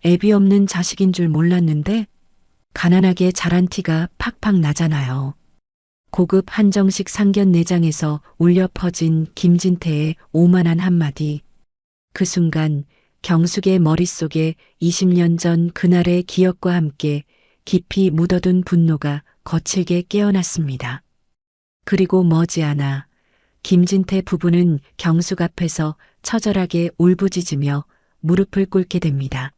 애비 없는 자식인 줄 몰랐는데 가난하게 자란 티가 팍팍 나잖아요. 고급 한정식 상견 내장에서 울려 퍼진 김진태의 오만한 한마디. 그 순간 경숙의 머릿속에 20년 전 그날의 기억과 함께 깊이 묻어둔 분노가 거칠게 깨어났습니다. 그리고 머지않아 김진태 부부는 경숙 앞에서 처절하게 울부짖으며 무릎을 꿇게 됩니다.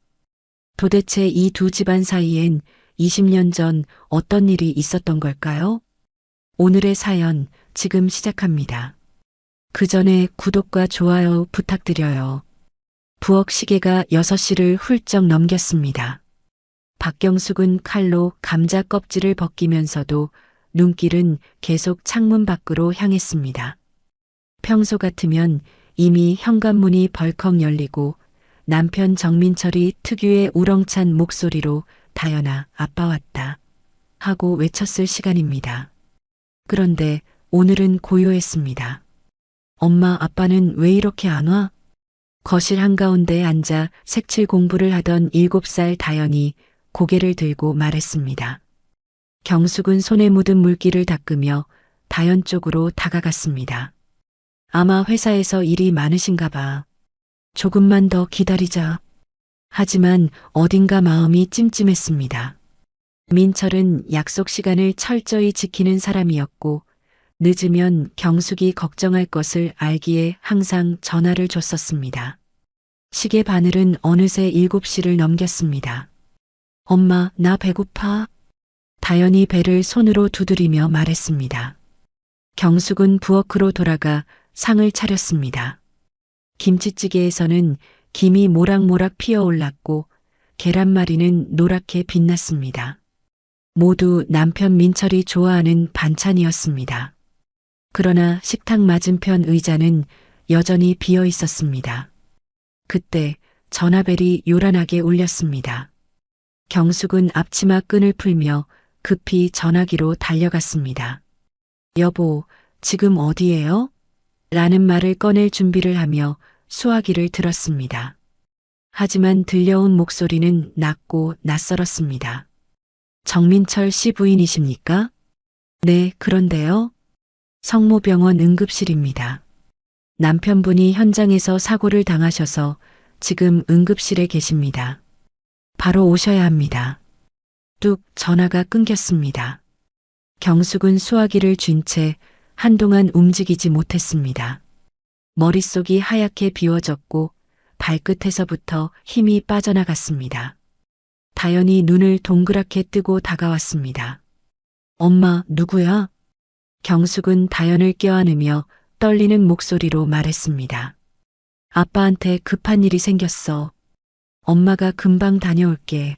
도대체 이 두 집안 사이엔 20년 전 어떤 일이 있었던 걸까요? 오늘의 사연 지금 시작합니다. 그 전에 구독과 좋아요 부탁드려요. 부엌 시계가 6시를 훌쩍 넘겼습니다. 박경숙은 칼로 감자 껍질을 벗기면서도 눈길은 계속 창문 밖으로 향했습니다. 평소 같으면 이미 현관문이 벌컥 열리고 남편 정민철이 특유의 우렁찬 목소리로 다연아, 아빠 왔다 하고 외쳤을 시간입니다. 그런데 오늘은 고요했습니다. 엄마, 아빠는 왜 이렇게 안 와? 거실 한가운데에 앉아 색칠 공부를 하던 7살 다연이 고개를 들고 말했습니다. 경숙은 손에 묻은 물기를 닦으며 다연 쪽으로 다가갔습니다. 아마 회사에서 일이 많으신가 봐. 조금만 더 기다리자. 하지만 어딘가 마음이 찜찜했습니다. 민철은 약속 시간을 철저히 지키는 사람이었고 늦으면 경숙이 걱정할 것을 알기에 항상 전화를 줬었습니다. 시계 바늘은 어느새 7시를 넘겼습니다. 엄마, 나 배고파. 다연이 배를 손으로 두드리며 말했습니다. 경숙은 부엌으로 돌아가 상을 차렸습니다. 김치찌개에서는 김이 모락모락 피어올랐고 계란말이는 노랗게 빛났습니다. 모두 남편 민철이 좋아하는 반찬이었습니다. 그러나 식탁 맞은편 의자는 여전히 비어 있었습니다. 그때 전화벨이 요란하게 울렸습니다. 경숙은 앞치마 끈을 풀며 급히 전화기로 달려갔습니다. 여보, 지금 어디예요? 라는 말을 꺼낼 준비를 하며 수화기를 들었습니다. 하지만 들려온 목소리는 낮고 낯설었습니다. 정민철 씨 부인이십니까? 네, 그런데요. 성모병원 응급실입니다. 남편분이 현장에서 사고를 당하셔서 지금 응급실에 계십니다. 바로 오셔야 합니다. 뚝 전화가 끊겼습니다. 경숙은 수화기를 쥔 채 한동안 움직이지 못했습니다. 머릿속이 하얗게 비워졌고 발끝에서부터 힘이 빠져나갔습니다. 다연이 눈을 동그랗게 뜨고 다가왔습니다. 엄마, 누구야? 경숙은 다연을 껴안으며 떨리는 목소리로 말했습니다. 아빠한테 급한 일이 생겼어. 엄마가 금방 다녀올게.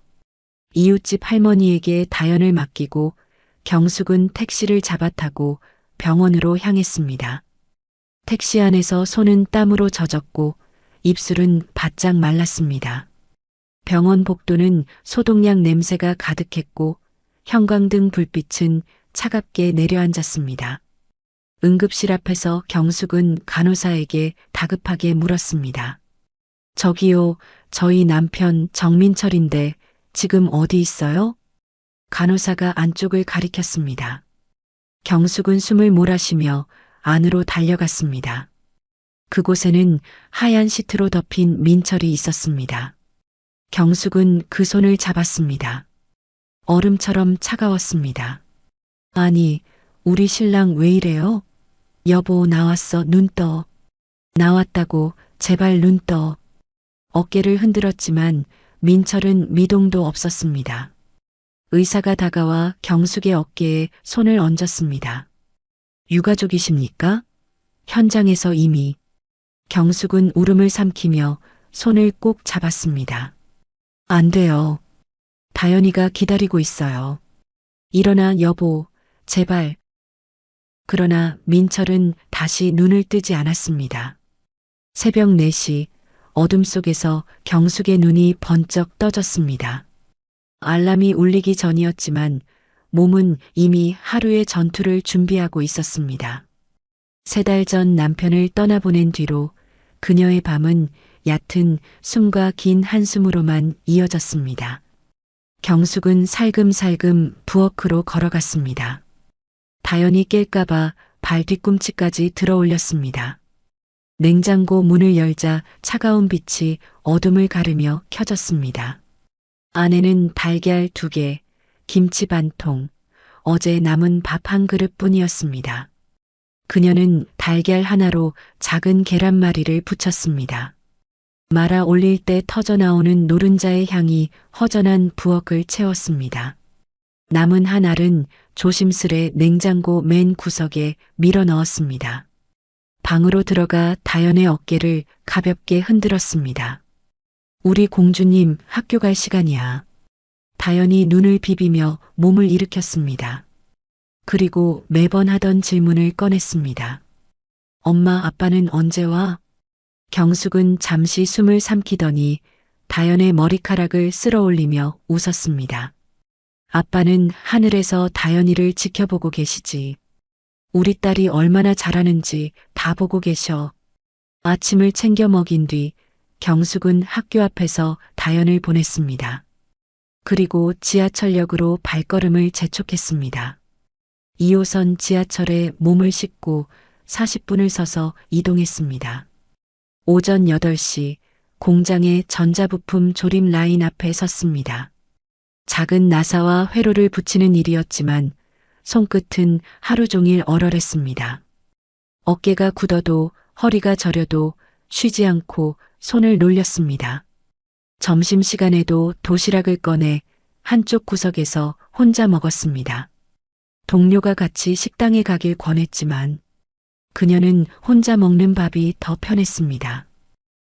이웃집 할머니에게 다연을 맡기고 경숙은 택시를 잡아타고 병원으로 향했습니다. 택시 안에서 손은 땀으로 젖었고 입술은 바짝 말랐습니다. 병원 복도는 소독약 냄새가 가득했고 형광등 불빛은 차갑게 내려앉았습니다. 응급실 앞에서 경숙은 간호사에게 다급하게 물었습니다. 저기요, 저희 남편 정민철인데 지금 어디 있어요? 간호사가 안쪽을 가리켰습니다. 경숙은 숨을 몰아쉬며 안으로 달려갔습니다. 그곳에는 하얀 시트로 덮인 민철이 있었습니다. 경숙은 그 손을 잡았습니다. 얼음처럼 차가웠습니다. 아니, 우리 신랑 왜 이래요? 여보, 나왔어, 눈 떠. 나왔다고, 제발 눈 떠. 어깨를 흔들었지만 민철은 미동도 없었습니다. 의사가 다가와 경숙의 어깨에 손을 얹었습니다. 유가족이십니까? 현장에서 이미. 경숙은 울음을 삼키며 손을 꼭 잡았습니다. 안 돼요. 다연이가 기다리고 있어요. 일어나, 여보, 제발. 그러나 민철은 다시 눈을 뜨지 않았습니다. 새벽 4시 어둠 속에서 경숙의 눈이 번쩍 떠졌습니다. 알람이 울리기 전이었지만 몸은 이미 하루의 전투를 준비하고 있었습니다. 3달 전 남편을 떠나보낸 뒤로 그녀의 밤은 얕은 숨과 긴 한숨으로만 이어졌습니다. 경숙은 살금살금 부엌으로 걸어갔습니다. 다연이 깰까봐 발 뒤꿈치까지 들어 올렸습니다. 냉장고 문을 열자 차가운 빛이 어둠을 가르며 켜졌습니다. 안에는 달걀 2개, 김치 반통, 어제 남은 밥 한 그릇뿐이었습니다. 그녀는 달걀 하나로 작은 계란말이를 부쳤습니다. 말아 올릴 때 터져나오는 노른자의 향이 허전한 부엌을 채웠습니다. 남은 한 알은 조심스레 냉장고 맨 구석에 밀어 넣었습니다. 방으로 들어가 다연의 어깨를 가볍게 흔들었습니다. 우리 공주님 학교 갈 시간이야. 다연이 눈을 비비며 몸을 일으켰습니다. 그리고 매번 하던 질문을 꺼냈습니다. 엄마 아빠는 언제 와? 경숙은 잠시 숨을 삼키더니 다연의 머리카락을 쓸어 올리며 웃었습니다. 아빠는 하늘에서 다연이를 지켜보고 계시지. 우리 딸이 얼마나 잘하는지 다 보고 계셔. 아침을 챙겨 먹인 뒤 경숙은 학교 앞에서 다연을 보냈습니다. 그리고 지하철역으로 발걸음을 재촉했습니다. 2호선 지하철에 몸을 싣고 40분을 서서 이동했습니다. 오전 8시 공장의 전자부품 조립 라인 앞에 섰습니다. 작은 나사와 회로를 붙이는 일이었지만 손끝은 하루 종일 얼얼했습니다. 어깨가 굳어도 허리가 저려도 쉬지 않고 손을 놀렸습니다. 점심시간에도 도시락을 꺼내 한쪽 구석에서 혼자 먹었습니다. 동료가 같이 식당에 가길 권했지만 그녀는 혼자 먹는 밥이 더 편했습니다.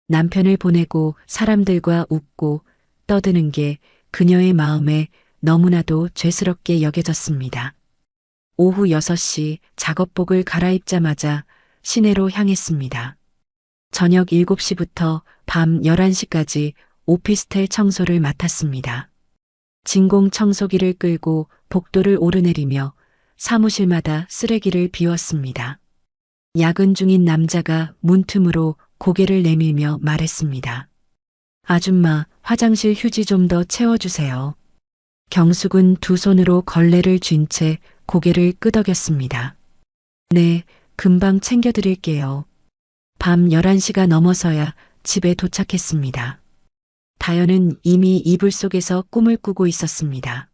남편을 보내고 사람들과 웃고 떠드는 게 그녀의 마음에 너무나도 죄스럽게 여겨졌습니다. 오후 6시 작업복을 갈아입자마자 시내로 향했습니다. 저녁 7시부터 밤 11시까지 오피스텔 청소를 맡았습니다. 진공 청소기를 끌고 복도를 오르내리며 사무실마다 쓰레기를 비웠습니다. 야근 중인 남자가 문틈으로 고개를 내밀며 말했습니다. 아줌마, 화장실 휴지 좀 더 채워주세요. 경숙은 두 손으로 걸레를 쥔 채 고개를 끄덕였습니다. 네, 금방 챙겨드릴게요. 밤 11시가 넘어서야 집에 도착했습니다. 다연은 이미 이불 속에서 꿈을 꾸고 있었습니다.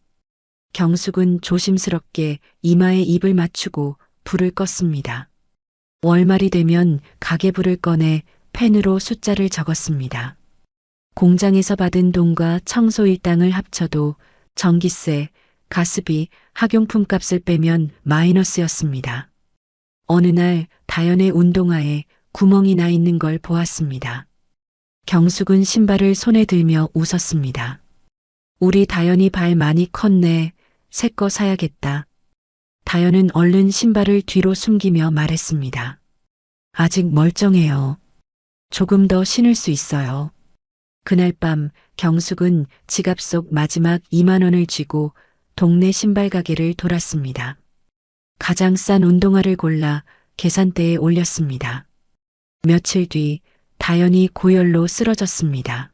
경숙은 조심스럽게 이마에 입을 맞추고 불을 껐습니다. 월말이 되면 가계부를 꺼내 펜으로 숫자를 적었습니다. 공장에서 받은 돈과 청소 일당을 합쳐도 전기세, 가스비, 학용품 값을 빼면 마이너스였습니다. 어느 날 다연의 운동화에 구멍이 나 있는 걸 보았습니다. 경숙은 신발을 손에 들며 웃었습니다. 우리 다연이 발 많이 컸네. 새 거 사야겠다. 다연은 얼른 신발을 뒤로 숨기며 말했습니다. 아직 멀쩡해요. 조금 더 신을 수 있어요. 그날 밤 경숙은 지갑 속 마지막 2만 원을 쥐고 동네 신발 가게를 돌았습니다. 가장 싼 운동화를 골라 계산대에 올렸습니다. 며칠 뒤 다연이 고열로 쓰러졌습니다.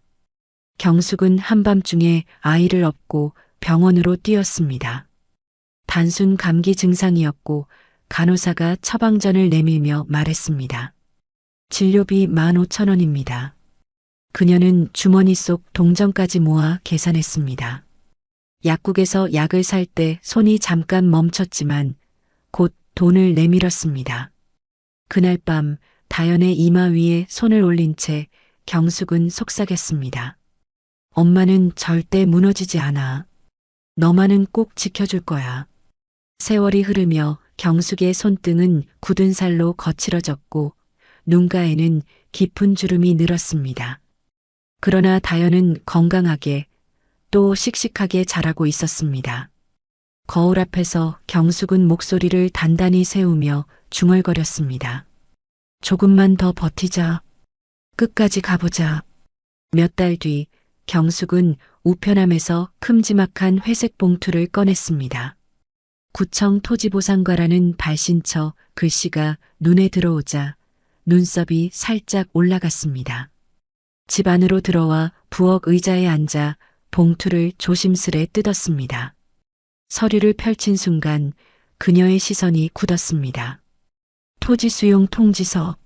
경숙은 한밤중에 아이를 업고 병원으로 뛰었습니다. 단순 감기 증상이었고 간호사가 처방전을 내밀며 말했습니다. 진료비 15,000원입니다. 그녀는 주머니 속 동전까지 모아 계산했습니다. 약국에서 약을 살 때 손이 잠깐 멈췄지만 곧 돈을 내밀었습니다. 그날 밤 다연의 이마 위에 손을 올린 채 경숙은 속삭였습니다. 엄마는 절대 무너지지 않아. 너만은 꼭 지켜줄 거야. 세월이 흐르며 경숙의 손등은 굳은 살로 거칠어졌고 눈가에는 깊은 주름이 늘었습니다. 그러나 다연은 건강하게 또 씩씩하게 자라고 있었습니다. 거울 앞에서 경숙은 목소리를 단단히 세우며 중얼거렸습니다. 조금만 더 버티자. 끝까지 가보자. 몇 달 뒤 경숙은 우편함에서 큼지막한 회색 봉투를 꺼냈습니다. 구청 토지보상과라는 발신처 글씨가 눈에 들어오자 눈썹이 살짝 올라갔습니다. 집 안으로 들어와 부엌 의자에 앉아 봉투를 조심스레 뜯었습니다. 서류를 펼친 순간 그녀의 시선이 굳었습니다. 토지 수용 통지서.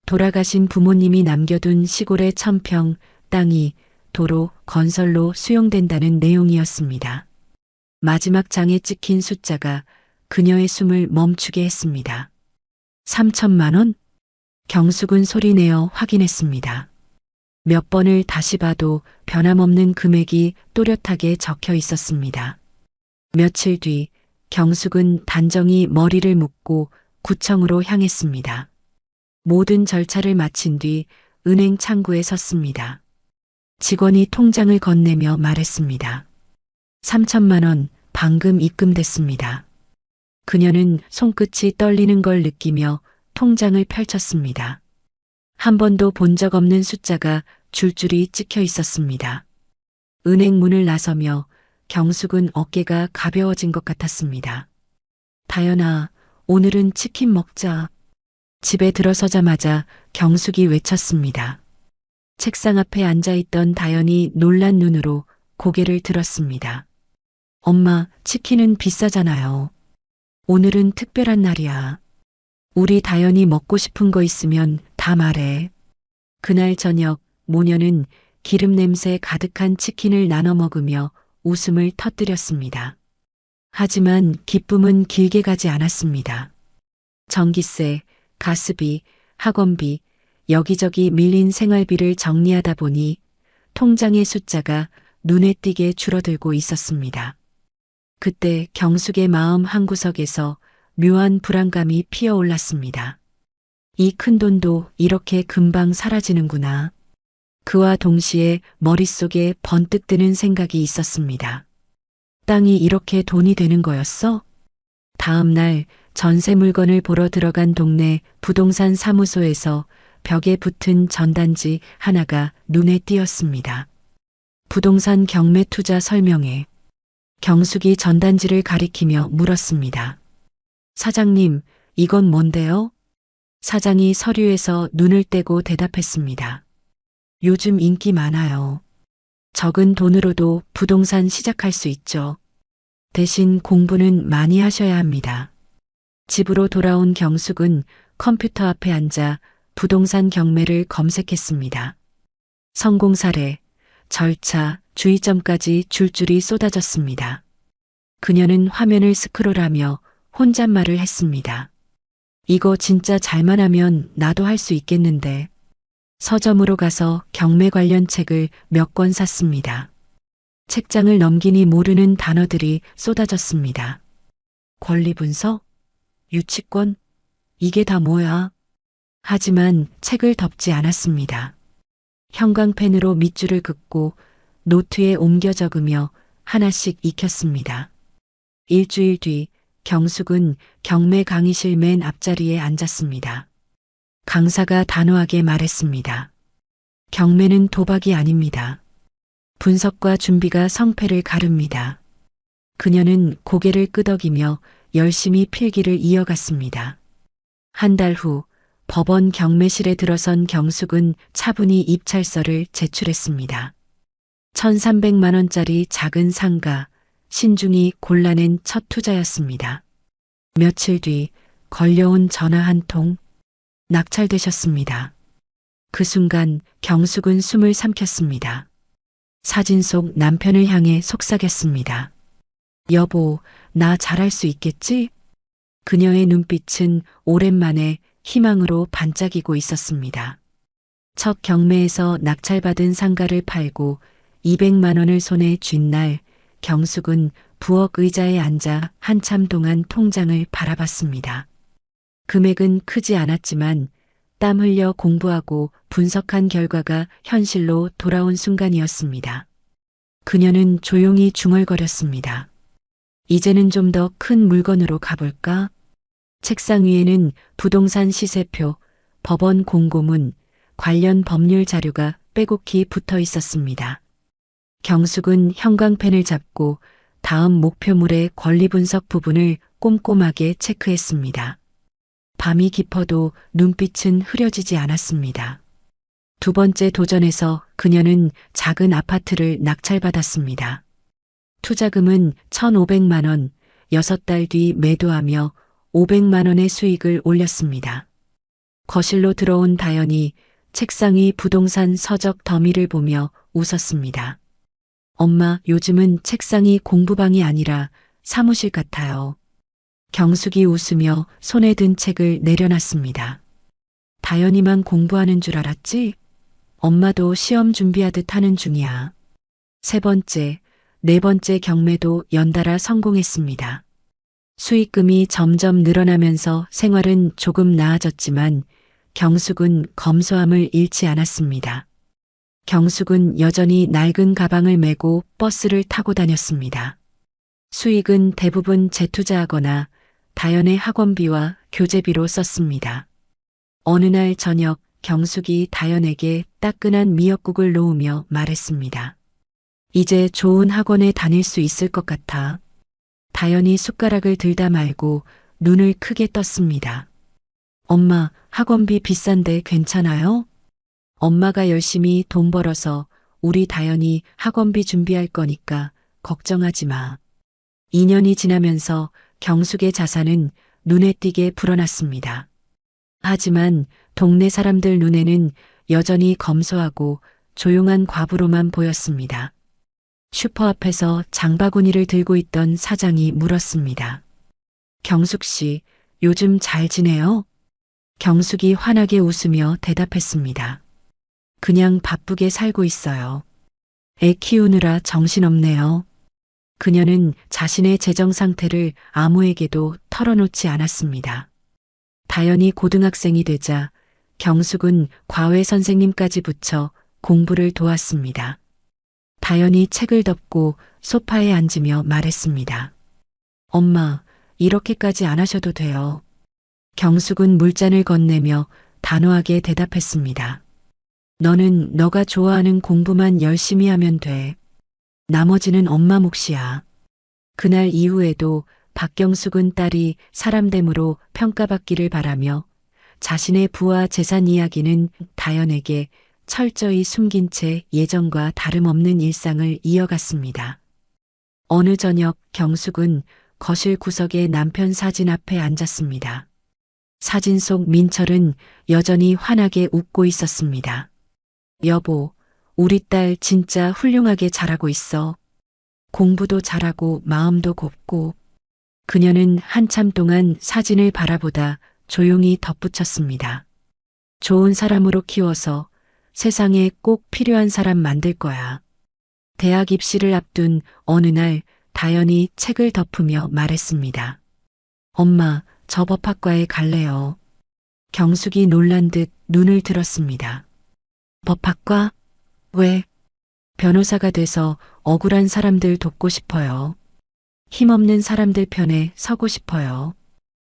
돌아가신 부모님이 남겨둔 시골의 1000평 땅이 도로 건설로 수용된다는 내용이었습니다. 마지막 장에 찍힌 숫자가 그녀의 숨을 멈추게 했습니다. 3천만 원? 경숙은 소리내어 확인했습니다. 몇 번을 다시 봐도 변함없는 금액이 또렷하게 적혀 있었습니다. 며칠 뒤 경숙은 단정히 머리를 묶고 구청으로 향했습니다. 모든 절차를 마친 뒤 은행 창구에 섰습니다. 직원이 통장을 건네며 말했습니다. 3천만 원 방금 입금됐습니다. 그녀는 손끝이 떨리는 걸 느끼며 통장을 펼쳤습니다. 한 번도 본 적 없는 숫자가 줄줄이 찍혀 있었습니다. 은행 문을 나서며 경숙은 어깨가 가벼워진 것 같았습니다. 다연아, 오늘은 치킨 먹자. 집에 들어서자마자 경숙이 외쳤습니다. 책상 앞에 앉아있던 다연이 놀란 눈으로 고개를 들었습니다. 엄마, 치킨은 비싸잖아요. 오늘은 특별한 날이야. 우리 다연이 먹고 싶은 거 있으면 다 말해. 그날 저녁 모녀는 기름 냄새 가득한 치킨을 나눠 먹으며 웃음을 터뜨렸습니다. 하지만 기쁨은 길게 가지 않았습니다. 전기세, 가스비, 학원비, 여기저기 밀린 생활비를 정리하다 보니 통장의 숫자가 눈에 띄게 줄어들고 있었습니다. 그때 경숙의 마음 한구석에서 묘한 불안감이 피어올랐습니다. 이 큰돈도 이렇게 금방 사라지는구나. 그와 동시에 머릿속에 번뜩 드는 생각이 있었습니다. 땅이 이렇게 돈이 되는 거였어? 다음 날 전세 물건을 보러 들어간 동네 부동산 사무소에서 벽에 붙은 전단지 하나가 눈에 띄었습니다. 부동산 경매 투자 설명회. 경숙이 전단지를 가리키며 물었습니다. 사장님, 이건 뭔데요? 사장이 서류에서 눈을 떼고 대답했습니다. 요즘 인기 많아요. 적은 돈으로도 부동산 시작할 수 있죠. 대신 공부는 많이 하셔야 합니다. 집으로 돌아온 경숙은 컴퓨터 앞에 앉아 부동산 경매를 검색했습니다. 성공 사례, 절차, 주의점까지 줄줄이 쏟아졌습니다. 그녀는 화면을 스크롤하며 혼잣말을 했습니다. 이거 진짜 잘만 하면 나도 할 수 있겠는데. 서점으로 가서 경매 관련 책을 몇 권 샀습니다. 책장을 넘기니 모르는 단어들이 쏟아졌습니다. 권리분석? 유치권? 이게 다 뭐야? 하지만 책을 덮지 않았습니다. 형광펜으로 밑줄을 긋고 노트에 옮겨 적으며 하나씩 익혔습니다. 일주일 뒤 경숙은 경매 강의실 맨 앞자리에 앉았습니다. 강사가 단호하게 말했습니다. 경매는 도박이 아닙니다. 분석과 준비가 성패를 가릅니다. 그녀는 고개를 끄덕이며 열심히 필기를 이어갔습니다. 한 달 후 법원 경매실에 들어선 경숙은 차분히 입찰서를 제출했습니다. 1,300만 원짜리 작은 상가, 신중히 골라낸 첫 투자였습니다. 며칠 뒤 걸려온 전화 한 통. 낙찰되셨습니다. 그 순간 경숙은 숨을 삼켰습니다. 사진 속 남편을 향해 속삭였습니다. 여보, 나 잘할 수 있겠지? 그녀의 눈빛은 오랜만에 희망으로 반짝이고 있었습니다. 첫 경매에서 낙찰받은 상가를 팔고 200만 원을 손에 쥔 날 경숙은 부엌 의자에 앉아 한참 동안 통장을 바라봤습니다. 금액은 크지 않았지만 땀 흘려 공부하고 분석한 결과가 현실로 돌아온 순간이었습니다. 그녀는 조용히 중얼거렸습니다. 이제는 좀 더 큰 물건으로 가볼까? 책상 위에는 부동산 시세표, 법원 공고문, 관련 법률 자료가 빼곡히 붙어 있었습니다. 경숙은 형광펜을 잡고 다음 목표물의 권리 분석 부분을 꼼꼼하게 체크했습니다. 밤이 깊어도 눈빛은 흐려지지 않았습니다. 두 번째 도전에서 그녀는 작은 아파트를 낙찰받았습니다. 투자금은 1,500만 원, 6달 뒤 매도하며 500만 원의 수익을 올렸습니다. 거실로 들어온 다연이 책상 위 부동산 서적 더미를 보며 웃었습니다. 엄마, 요즘은 책상이 공부방이 아니라 사무실 같아요. 경숙이 웃으며 손에 든 책을 내려놨습니다. 다연이만 공부하는 줄 알았지? 엄마도 시험 준비하듯 하는 중이야. 세 번째, 네 번째 경매도 연달아 성공했습니다. 수익금이 점점 늘어나면서 생활은 조금 나아졌지만 경숙은 검소함을 잃지 않았습니다. 경숙은 여전히 낡은 가방을 메고 버스를 타고 다녔습니다. 수익은 대부분 재투자하거나 다연의 학원비와 교재비로 썼습니다. 어느 날 저녁 경숙이 다연에게 따끈한 미역국을 놓으며 말했습니다. 이제 좋은 학원에 다닐 수 있을 것 같아. 다연이 숟가락을 들다 말고 눈을 크게 떴습니다. 엄마, 학원비 비싼데 괜찮아요? 엄마가 열심히 돈 벌어서 우리 다연이 학원비 준비할 거니까 걱정하지 마. 2년이 지나면서 경숙의 자산은 눈에 띄게 불어났습니다. 하지만 동네 사람들 눈에는 여전히 검소하고 조용한 과부로만 보였습니다. 슈퍼 앞에서 장바구니를 들고 있던 사장이 물었습니다. 경숙 씨, 요즘 잘 지내요? 경숙이 환하게 웃으며 대답했습니다. 그냥 바쁘게 살고 있어요. 애 키우느라 정신없네요. 그녀는 자신의 재정 상태를 아무에게도 털어놓지 않았습니다. 다연이 고등학생이 되자 경숙은 과외 선생님까지 붙여 공부를 도왔습니다. 다연이 책을 덮고 소파에 앉으며 말했습니다. 엄마, 이렇게까지 안 하셔도 돼요. 경숙은 물잔을 건네며 단호하게 대답했습니다. 너는 너가 좋아하는 공부만 열심히 하면 돼. 나머지는 엄마 몫이야. 그날 이후에도 박경숙은 딸이 사람됨으로 평가받기를 바라며 자신의 부와 재산 이야기는 다연에게 철저히 숨긴 채 예전과 다름없는 일상을 이어갔습니다. 어느 저녁 경숙은 거실 구석에 남편 사진 앞에 앉았습니다. 사진 속 민철은 여전히 환하게 웃고 있었습니다. 여보, 우리 딸 진짜 훌륭하게 잘하고 있어. 공부도 잘하고 마음도 곱고. 그녀는 한참 동안 사진을 바라보다 조용히 덧붙였습니다. 좋은 사람으로 키워서 세상에 꼭 필요한 사람 만들 거야. 대학 입시를 앞둔 어느 날 다연이 책을 덮으며 말했습니다. 엄마, 저 법학과에 갈래요. 경숙이 놀란 듯 눈을 들었습니다. 법학과? 왜? 변호사가 돼서 억울한 사람들 돕고 싶어요. 힘없는 사람들 편에 서고 싶어요.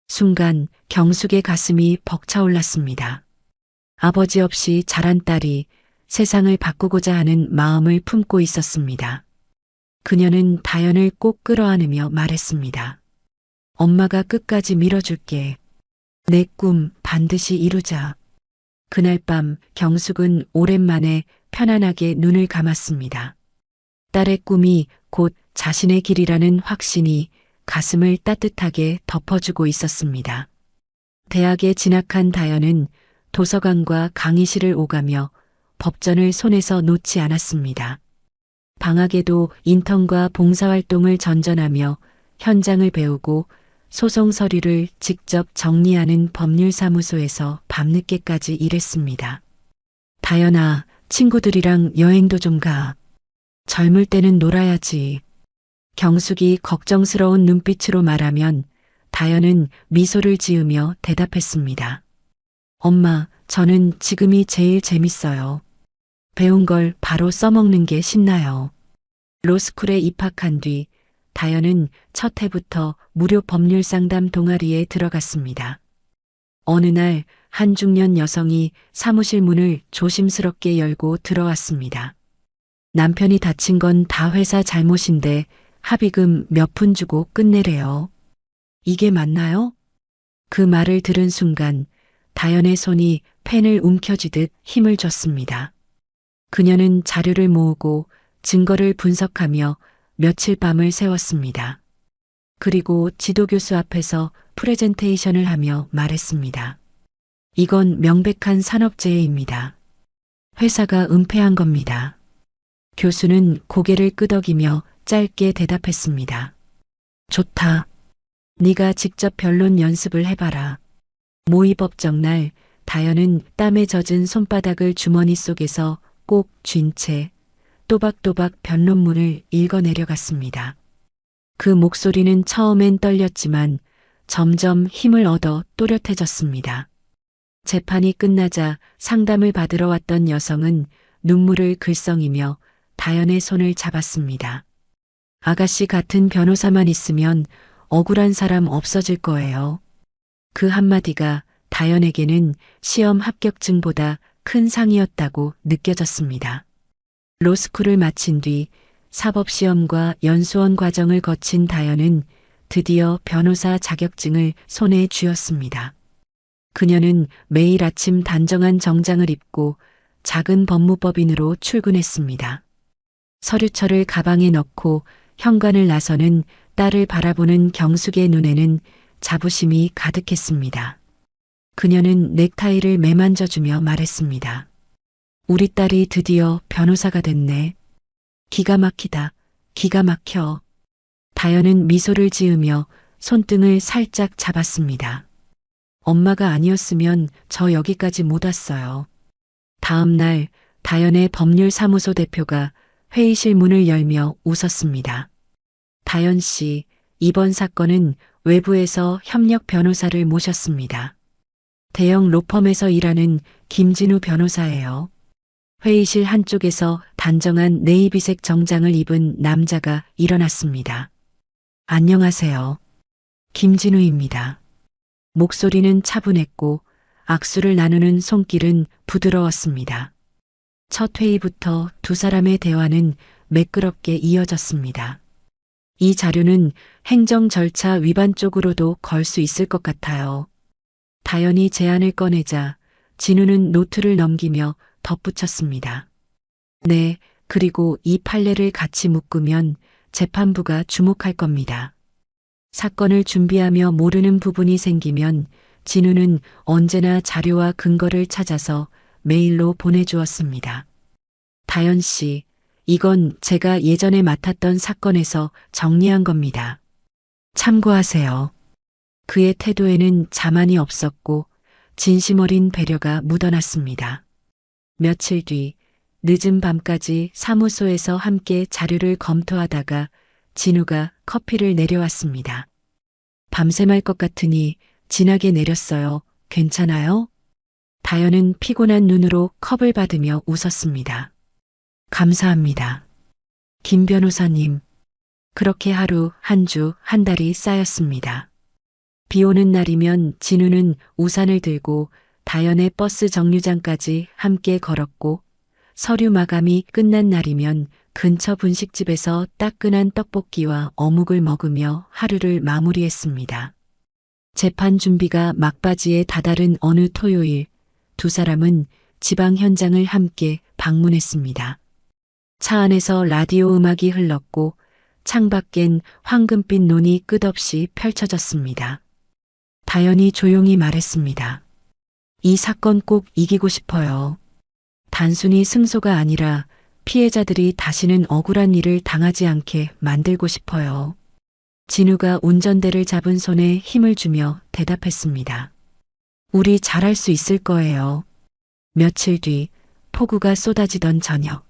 순간 경숙의 가슴이 벅차올랐습니다. 아버지 없이 자란 딸이 세상을 바꾸고자 하는 마음을 품고 있었습니다. 그녀는 다연을 꼭 끌어안으며 말했습니다. 엄마가 끝까지 밀어줄게. 내 꿈 반드시 이루자. 그날 밤 경숙은 오랜만에 편안하게 눈을 감았습니다. 딸의 꿈이 곧 자신의 길이라는 확신이 가슴을 따뜻하게 덮어주고 있었습니다. 대학에 진학한 다연은 도서관과 강의실을 오가며 법전을 손에서 놓지 않았습니다. 방학에도 인턴과 봉사활동을 전전하며 현장을 배우고 소송 서류를 직접 정리하는 법률사무소에서 밤늦게까지 일했습니다. 다연아, 친구들이랑 여행도 좀 가. 젊을 때는 놀아야지. 경숙이 걱정스러운 눈빛으로 말하면 다연은 미소를 지으며 대답했습니다. 엄마, 저는 지금이 제일 재밌어요. 배운 걸 바로 써먹는 게 신나요. 로스쿨에 입학한 뒤 다연은 첫 해부터 무료 법률 상담 동아리에 들어갔습니다. 어느 날 한 중년 여성이 사무실 문을 조심스럽게 열고 들어왔습니다. 남편이 다친 건 다 회사 잘못인데 합의금 몇 푼 주고 끝내래요. 이게 맞나요? 그 말을 들은 순간 다연의 손이 펜을 움켜쥐듯 힘을 줬습니다. 그녀는 자료를 모으고 증거를 분석하며 며칠 밤을 새웠습니다. 그리고 지도교수 앞에서 프레젠테이션을 하며 말했습니다. 이건 명백한 산업재해입니다. 회사가 은폐한 겁니다. 교수는 고개를 끄덕이며 짧게 대답했습니다. 좋다. 네가 직접 변론 연습을 해봐라. 모의 법정 날 다연은 땀에 젖은 손바닥을 주머니 속에서 꼭 쥔 채 또박또박 변론문을 읽어내려갔습니다. 그 목소리는 처음엔 떨렸지만 점점 힘을 얻어 또렷해졌습니다. 재판이 끝나자 상담을 받으러 왔던 여성은 눈물을 글썽이며 다연의 손을 잡았습니다. 아가씨 같은 변호사만 있으면 억울한 사람 없어질 거예요. 그 한마디가 다연에게는 시험 합격증보다 큰 상이었다고 느껴졌습니다. 로스쿨을 마친 뒤 사법시험과 연수원 과정을 거친 다연은 드디어 변호사 자격증을 손에 쥐었습니다. 그녀는 매일 아침 단정한 정장을 입고 작은 법무법인으로 출근했습니다. 서류철을 가방에 넣고 현관을 나서는 딸을 바라보는 경숙의 눈에는 자부심이 가득했습니다. 그녀는 넥타이를 매만져주며 말했습니다. 우리 딸이 드디어 변호사가 됐네. 기가 막히다. 기가 막혀. 다연은 미소를 지으며 손등을 살짝 잡았습니다. 엄마가 아니었으면 저 여기까지 못 왔어요. 다음 날 다연의 법률사무소 대표가 회의실 문을 열며 웃었습니다. 다연 씨, 이번 사건은 외부에서 협력 변호사를 모셨습니다. 대형 로펌에서 일하는 김진우 변호사예요. 회의실 한쪽에서 단정한 네이비색 정장을 입은 남자가 일어났습니다. 안녕하세요. 김진우입니다. 목소리는 차분했고 악수를 나누는 손길은 부드러웠습니다. 첫 회의부터 두 사람의 대화는 매끄럽게 이어졌습니다. 이 자료는 행정 절차 위반 쪽으로도 걸 수 있을 것 같아요. 다연이 제안을 꺼내자 진우는 노트를 넘기며 덧붙였습니다. 네, 그리고 이 판례를 같이 묶으면 재판부가 주목할 겁니다. 사건을 준비하며 모르는 부분이 생기면 진우는 언제나 자료와 근거를 찾아서 메일로 보내주었습니다. 다연 씨, 이건 제가 예전에 맡았던 사건에서 정리한 겁니다. 참고하세요. 그의 태도에는 자만이 없었고 진심 어린 배려가 묻어났습니다. 며칠 뒤 늦은 밤까지 사무소에서 함께 자료를 검토하다가 진우가 커피를 내려왔습니다. 밤새 말 것 같으니 진하게 내렸어요. 괜찮아요? 다연은 피곤한 눈으로 컵을 받으며 웃었습니다. 감사합니다. 김 변호사님. 그렇게 하루, 한 주, 한 달이 쌓였습니다. 비 오는 날이면 진우는 우산을 들고 다연의 버스 정류장까지 함께 걸었고 서류 마감이 끝난 날이면 근처 분식집에서 따끈한 떡볶이와 어묵을 먹으며 하루를 마무리했습니다. 재판 준비가 막바지에 다다른 어느 토요일, 두 사람은 지방 현장을 함께 방문했습니다. 차 안에서 라디오 음악이 흘렀고 창밖엔 황금빛 논이 끝없이 펼쳐졌습니다. 다연이 조용히 말했습니다. 이 사건 꼭 이기고 싶어요. 단순히 승소가 아니라 피해자들이 다시는 억울한 일을 당하지 않게 만들고 싶어요. 진우가 운전대를 잡은 손에 힘을 주며 대답했습니다. 우리 잘할 수 있을 거예요. 며칠 뒤 폭우가 쏟아지던 저녁.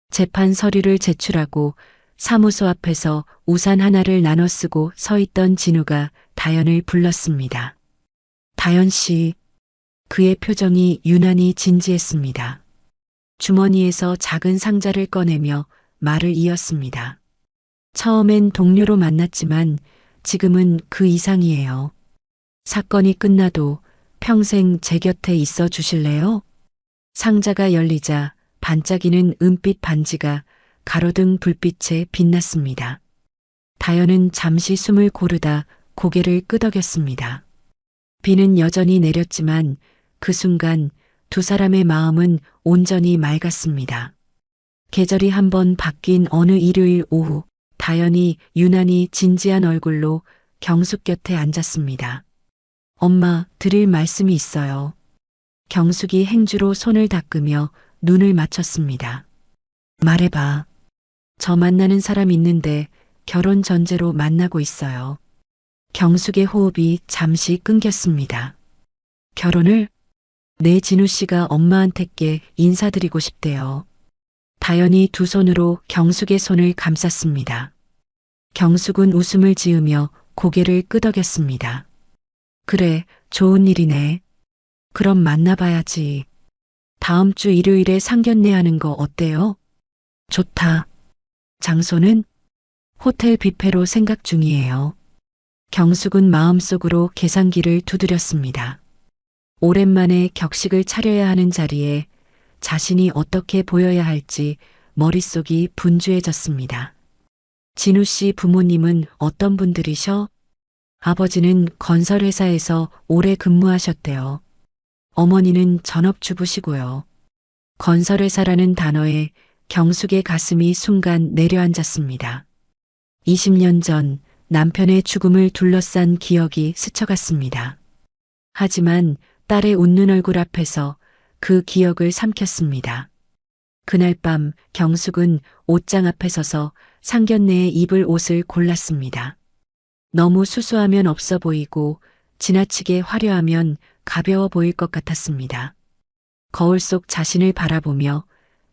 재판 서류를 제출하고 사무소 앞에서 우산 하나를 나눠 쓰고 서 있던 진우가 다연을 불렀습니다. 다연 씨. 그의 표정이 유난히 진지했습니다. 주머니에서 작은 상자를 꺼내며 말을 이었습니다. 처음엔 동료로 만났지만 지금은 그 이상이에요. 사건이 끝나도 평생 제 곁에 있어 주실래요? 상자가 열리자 반짝이는 은빛 반지가 가로등 불빛에 빛났습니다. 다연은 잠시 숨을 고르다 고개를 끄덕였습니다. 비는 여전히 내렸지만 그 순간 두 사람의 마음은 온전히 맑았습니다. 계절이 한번 바뀐 어느 일요일 오후, 다연이 유난히 진지한 얼굴로 경숙 곁에 앉았습니다. 엄마, 드릴 말씀이 있어요. 경숙이 행주로 손을 닦으며 눈을 맞췄습니다. 말해봐. 저 만나는 사람 있는데 결혼 전제로 만나고 있어요. 경숙의 호흡이 잠시 끊겼습니다. 결혼을? 네, 진우 씨가 엄마한테께 인사드리고 싶대요. 다연이 두 손으로 경숙의 손을 감쌌습니다. 경숙은 웃음을 지으며 고개를 끄덕였습니다. 그래, 좋은 일이네. 그럼 만나봐야지. 다음 주 일요일에 상견례 하는 거 어때요? 좋다. 장소는? 호텔 뷔페로 생각 중이에요. 경숙은 마음속으로 계산기를 두드렸습니다. 오랜만에 격식을 차려야 하는 자리에 자신이 어떻게 보여야 할지 머릿속이 분주해졌습니다. 진우 씨 부모님은 어떤 분들이셔? 아버지는 건설회사에서 오래 근무하셨대요. 어머니는 전업주부시고요. 건설회사라는 단어에 경숙의 가슴이 순간 내려앉았습니다. 20년 전 남편의 죽음을 둘러싼 기억이 스쳐갔습니다. 하지만 딸의 웃는 얼굴 앞에서 그 기억을 삼켰습니다. 그날 밤 경숙은 옷장 앞에 서서 상견례에 입을 옷을 골랐습니다. 너무 수수하면 없어 보이고 지나치게 화려하면 가벼워 보일 것 같았습니다. 거울 속 자신을 바라보며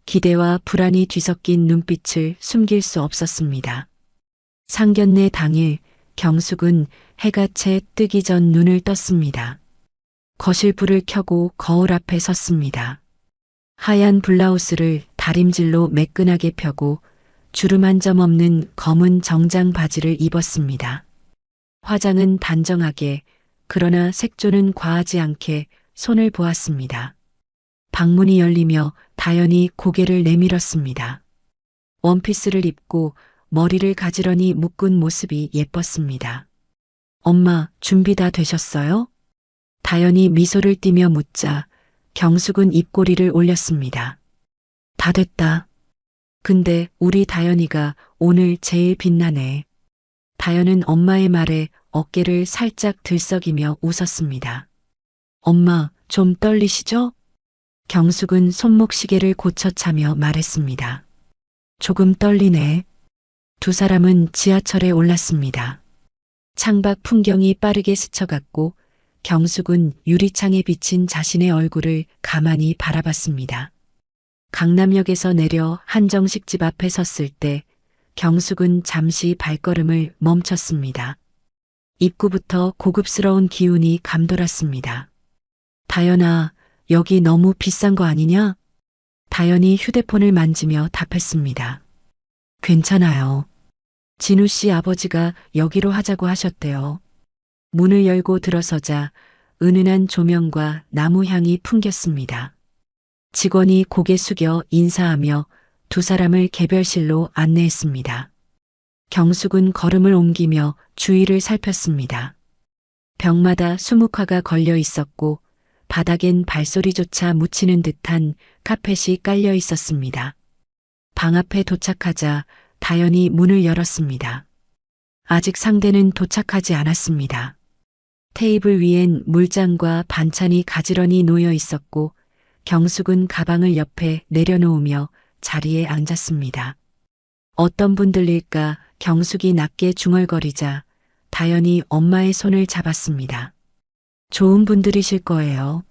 기대와 불안이 뒤섞인 눈빛을 숨길 수 없었습니다. 상견례 당일 경숙은 해가 채 뜨기 전 눈을 떴습니다. 거실 불을 켜고 거울 앞에 섰습니다. 하얀 블라우스를 다림질로 매끈하게 펴고 주름 한 점 없는 검은 정장 바지를 입었습니다. 화장은 단정하게 그러나 색조는 과하지 않게 손을 보았습니다. 방문이 열리며 다연이 고개를 내밀었습니다. 원피스를 입고 머리를 가지런히 묶은 모습이 예뻤습니다. 엄마, 준비 다 되셨어요? 다연이 미소를 띠며 묻자 경숙은 입꼬리를 올렸습니다. 다 됐다. 근데 우리 다연이가 오늘 제일 빛나네. 다연은 엄마의 말에 어깨를 살짝 들썩이며 웃었습니다. 엄마, 좀 떨리시죠? 경숙은 손목시계를 고쳐 차며 말했습니다. 조금 떨리네. 두 사람은 지하철에 올랐습니다. 창밖 풍경이 빠르게 스쳐갔고 경숙은 유리창에 비친 자신의 얼굴을 가만히 바라봤습니다. 강남역에서 내려 한정식 집 앞에 섰을 때 경숙은 잠시 발걸음을 멈췄습니다. 입구부터 고급스러운 기운이 감돌았습니다. 다연아, 여기 너무 비싼 거 아니냐? 다연이 휴대폰을 만지며 답했습니다. 괜찮아요. 진우 씨 아버지가 여기로 하자고 하셨대요. 문을 열고 들어서자 은은한 조명과 나무 향이 풍겼습니다. 직원이 고개 숙여 인사하며 두 사람을 개별실로 안내했습니다. 경숙은 걸음을 옮기며 주위를 살폈습니다. 벽마다 수묵화가 걸려 있었고 바닥엔 발소리조차 묻히는 듯한 카펫이 깔려 있었습니다. 방 앞에 도착하자 다연이 문을 열었습니다. 아직 상대는 도착하지 않았습니다. 테이블 위엔 물잔과 반찬이 가지런히 놓여 있었고 경숙은 가방을 옆에 내려놓으며 자리에 앉았습니다. 어떤 분들일까 경숙이 낮게 중얼거리자 다연이 엄마의 손을 잡았습니다. 좋은 분들이실 거예요.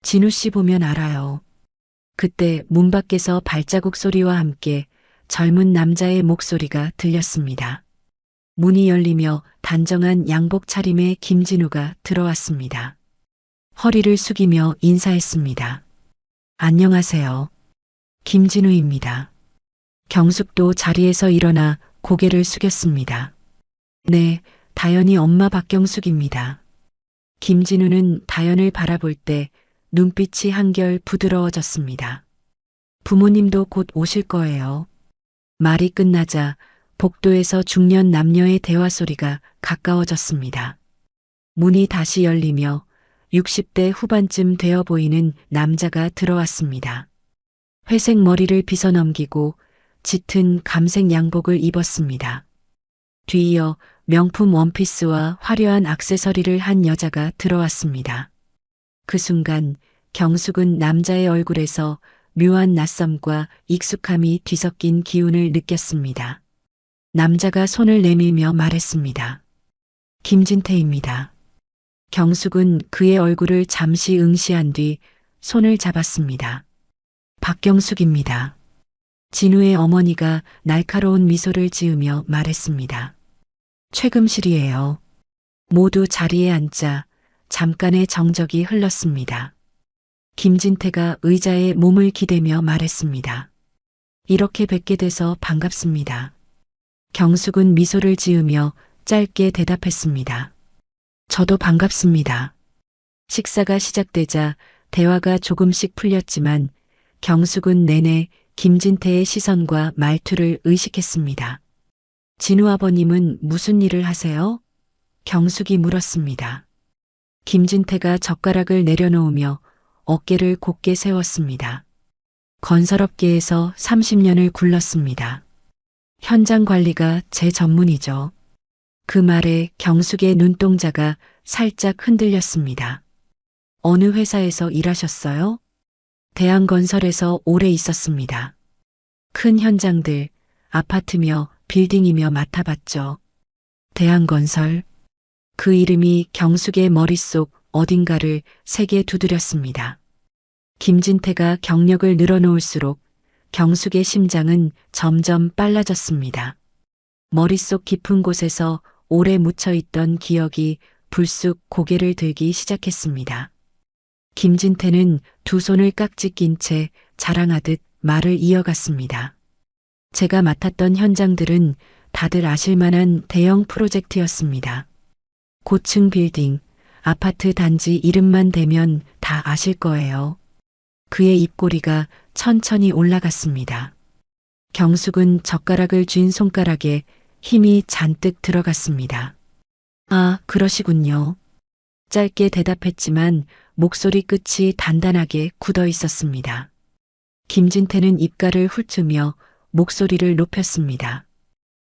진우 씨 보면 알아요. 그때 문 밖에서 발자국 소리와 함께 젊은 남자의 목소리가 들렸습니다. 문이 열리며 단정한 양복 차림의 김진우가 들어왔습니다. 허리를 숙이며 인사했습니다. 안녕하세요. 김진우입니다. 경숙도 자리에서 일어나 고개를 숙였습니다. 네, 다연이 엄마 박경숙입니다. 김진우는 다연을 바라볼 때 눈빛이 한결 부드러워졌습니다. 부모님도 곧 오실 거예요. 말이 끝나자 복도에서 중년 남녀의 대화 소리가 가까워졌습니다. 문이 다시 열리며 60대 후반쯤 되어 보이는 남자가 들어왔습니다. 회색 머리를 빗어넘기고 짙은 감색 양복을 입었습니다. 뒤이어 명품 원피스와 화려한 액세서리를 한 여자가 들어왔습니다. 그 순간 경숙은 남자의 얼굴에서 묘한 낯섦과 익숙함이 뒤섞인 기운을 느꼈습니다. 남자가 손을 내밀며 말했습니다. 김진태입니다. 경숙은 그의 얼굴을 잠시 응시한 뒤 손을 잡았습니다. 박경숙입니다. 진우의 어머니가 날카로운 미소를 지으며 말했습니다. 최금실이에요. 모두 자리에 앉자 잠깐의 정적이 흘렀습니다. 김진태가 의자에 몸을 기대며 말했습니다. 이렇게 뵙게 돼서 반갑습니다. 경숙은 미소를 지으며 짧게 대답했습니다. 저도 반갑습니다. 식사가 시작되자 대화가 조금씩 풀렸지만 경숙은 내내 김진태의 시선과 말투를 의식했습니다. 진우 아버님은 무슨 일을 하세요? 경숙이 물었습니다. 김진태가 젓가락을 내려놓으며 어깨를 곧게 세웠습니다. 건설업계에서 30년을 굴렀습니다. 현장 관리가 제 전문이죠. 그 말에 경숙의 눈동자가 살짝 흔들렸습니다. 어느 회사에서 일하셨어요? 대한건설에서 오래 있었습니다. 큰 현장들, 아파트며 빌딩이며 맡아봤죠. 대한건설. 그 이름이 경숙의 머릿속 어딘가를 세게 두드렸습니다. 김진태가 경력을 늘어놓을수록 경숙의 심장은 점점 빨라졌습니다. 머릿속 깊은 곳에서 오래 묻혀있던 기억이 불쑥 고개를 들기 시작했습니다. 김진태는 두 손을 깍지 낀 채 자랑하듯 말을 이어갔습니다. 제가 맡았던 현장들은 다들 아실만한 대형 프로젝트였습니다. 고층 빌딩, 아파트 단지 이름만 대면 다 아실 거예요. 그의 입꼬리가 천천히 올라갔습니다. 경숙은 젓가락을 쥔 손가락에 힘이 잔뜩 들어갔습니다. 아, 그러시군요. 짧게 대답했지만 목소리 끝이 단단하게 굳어 있었습니다. 김진태는 입가를 훑으며 목소리를 높였습니다.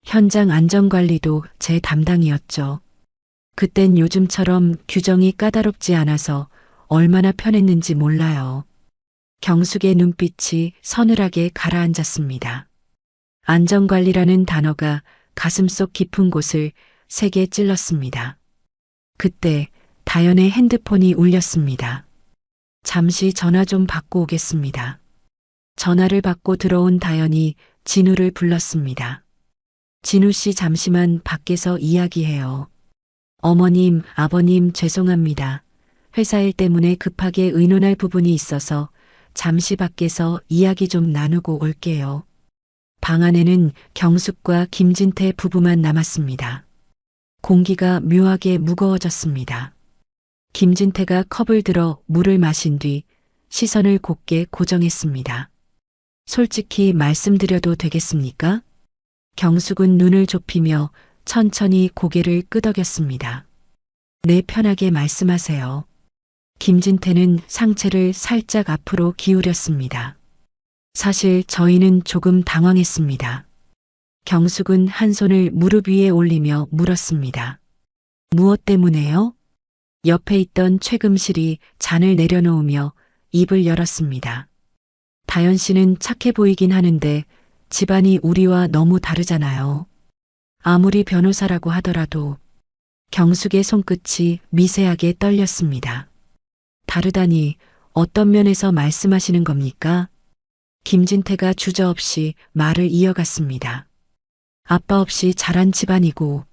현장 안전관리도 제 담당이었죠. 그땐 요즘처럼 규정이 까다롭지 않아서 얼마나 편했는지 몰라요. 경숙의 눈빛이 서늘하게 가라앉았습니다. 안전관리라는 단어가 가슴속 깊은 곳을 세게 찔렀습니다. 그때 다연의 핸드폰이 울렸습니다. 잠시 전화 좀 받고 오겠습니다. 전화를 받고 들어온 다연이 진우를 불렀습니다. 진우 씨 잠시만 밖에서 이야기해요. 어머님, 아버님 죄송합니다. 회사 일 때문에 급하게 의논할 부분이 있어서 잠시 밖에서 이야기 좀 나누고 올게요. 방 안에는 경숙과 김진태 부부만 남았습니다. 공기가 묘하게 무거워졌습니다. 김진태가 컵을 들어 물을 마신 뒤 시선을 곧게 고정했습니다. 솔직히 말씀드려도 되겠습니까? 경숙은 눈을 좁히며 천천히 고개를 끄덕였습니다. 네, 편하게 말씀하세요. 김진태는 상체를 살짝 앞으로 기울였습니다. 사실 저희는 조금 당황했습니다. 경숙은 한 손을 무릎 위에 올리며 물었습니다. 무엇 때문에요? 옆에 있던 최금실이 잔을 내려놓으며 입을 열었습니다. 다연 씨는 착해 보이긴 하는데 집안이 우리와 너무 다르잖아요. 아무리 변호사라고 하더라도. 경숙의 손끝이 미세하게 떨렸습니다. 다르다니 어떤 면에서 말씀하시는 겁니까? 김진태가 주저없이 말을 이어갔습니다. 아빠 없이 자란 집안이고.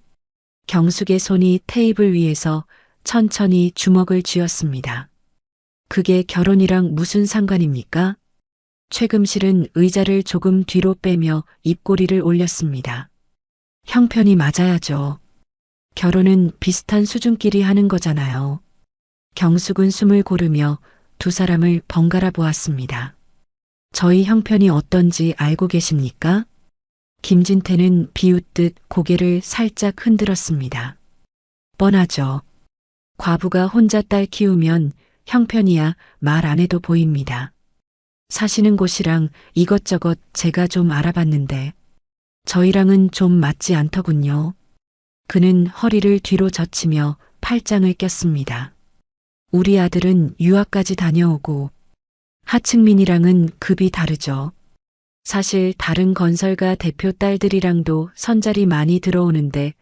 경숙의 손이 테이블 위에서 천천히 주먹을 쥐었습니다. 그게 결혼이랑 무슨 상관입니까? 최금실은 의자를 조금 뒤로 빼며 입꼬리를 올렸습니다. 형편이 맞아야죠. 결혼은 비슷한 수준끼리 하는 거잖아요. 경숙은 숨을 고르며 두 사람을 번갈아 보았습니다. 저희 형편이 어떤지 알고 계십니까? 김진태는 비웃듯 고개를 살짝 흔들었습니다. 뻔하죠. 과부가 혼자 딸 키우면 형편이야 말 안 해도 보입니다. 사시는 곳이랑 이것저것 제가 좀 알아봤는데 저희랑은 좀 맞지 않더군요. 그는 허리를 뒤로 젖히며 팔짱을 꼈습니다. 우리 아들은 유학까지 다녀오고 하층민이랑은 급이 다르죠. 사실 다른 건설가 대표 딸들이랑도 선자리 많이 들어오는데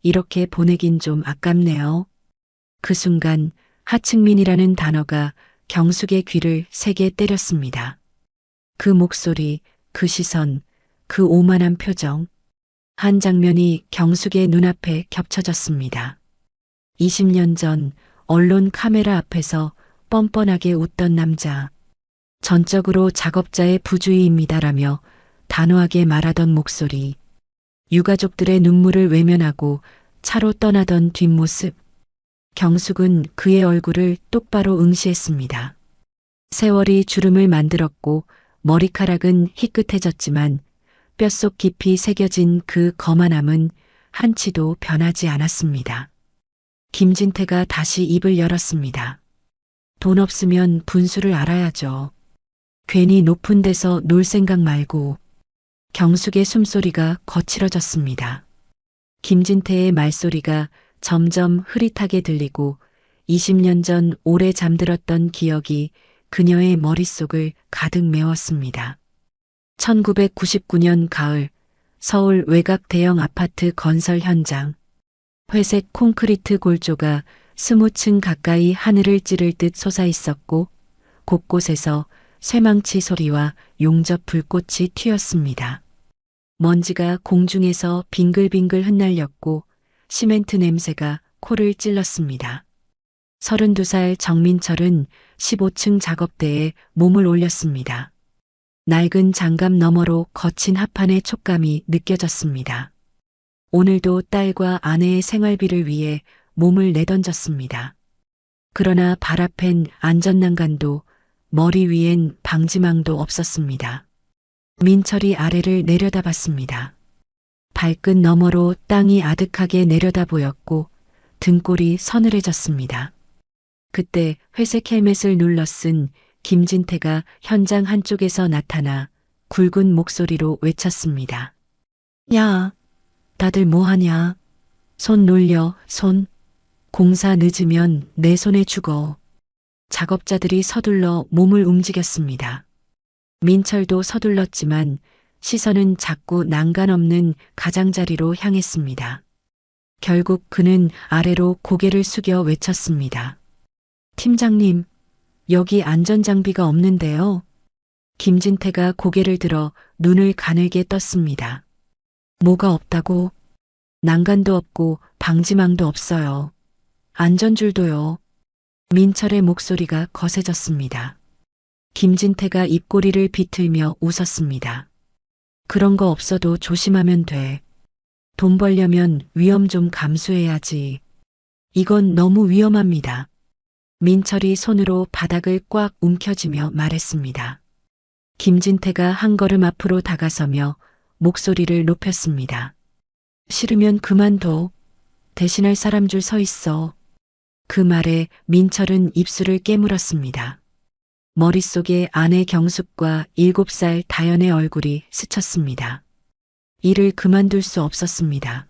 이렇게 보내긴 좀 아깝네요. 그 순간 하층민이라는 단어가 경숙의 귀를 세게 때렸습니다. 그 목소리, 그 시선, 그 오만한 표정. 한 장면이 경숙의 눈앞에 겹쳐졌습니다. 20년 전 언론 카메라 앞에서 뻔뻔하게 웃던 남자. 전적으로 작업자의 부주의입니다라며 단호하게 말하던 목소리. 유가족들의 눈물을 외면하고 차로 떠나던 뒷모습. 경숙은 그의 얼굴을 똑바로 응시했습니다. 세월이 주름을 만들었고 머리카락은 희끗해졌지만 뼛속 깊이 새겨진 그 거만함은 한치도 변하지 않았습니다. 김진태가 다시 입을 열었습니다. 돈 없으면 분수를 알아야죠. 괜히 높은 데서 놀 생각 말고. 경숙의 숨소리가 거칠어졌습니다. 김진태의 말소리가 점점 흐릿하게 들리고 20년 전 오래 잠들었던 기억이 그녀의 머릿속을 가득 메웠습니다. 1999년 가을 서울 외곽 대형 아파트 건설 현장. 회색 콘크리트 골조가 20층 가까이 하늘을 찌를 듯 솟아 있었고 곳곳에서 쇠망치 소리와 용접 불꽃이 튀었습니다. 먼지가 공중에서 빙글빙글 흩날렸고 시멘트 냄새가 코를 찔렀습니다. 32살 정민철은 15층 작업대에 몸을 올렸습니다. 낡은 장갑 너머로 거친 합판의 촉감이 느껴졌습니다. 오늘도 딸과 아내의 생활비를 위해 몸을 내던졌습니다. 그러나 발 앞엔 안전난간도 머리 위엔 방지망도 없었습니다. 민철이 아래를 내려다봤습니다. 발끝 너머로 땅이 아득하게 내려다 보였고 등골이 서늘해졌습니다. 그때 회색 헬멧을 눌러 쓴 김진태가 현장 한쪽에서 나타나 굵은 목소리로 외쳤습니다. 야, 다들 뭐하냐? 손 놀려, 손. 공사 늦으면 내 손에 죽어. 작업자들이 서둘러 몸을 움직였습니다. 민철도 서둘렀지만 시선은 자꾸 난간 없는 가장자리로 향했습니다. 결국 그는 아래로 고개를 숙여 외쳤습니다. 팀장님, 여기 안전장비가 없는데요. 김진태가 고개를 들어 눈을 가늘게 떴습니다. 뭐가 없다고? 난간도 없고 방지망도 없어요. 안전줄도요. 민철의 목소리가 거세졌습니다. 김진태가 입꼬리를 비틀며 웃었습니다. 그런 거 없어도 조심하면 돼. 돈 벌려면 위험 좀 감수해야지. 이건 너무 위험합니다. 민철이 손으로 바닥을 꽉 움켜쥐며 말했습니다. 김진태가 한 걸음 앞으로 다가서며 목소리를 높였습니다. 싫으면 그만둬. 대신할 사람 줄 서 있어. 그 말에 민철은 입술을 깨물었습니다. 머릿속에 아내 경숙과 7살 다연의 얼굴이 스쳤습니다. 일을 그만둘 수 없었습니다.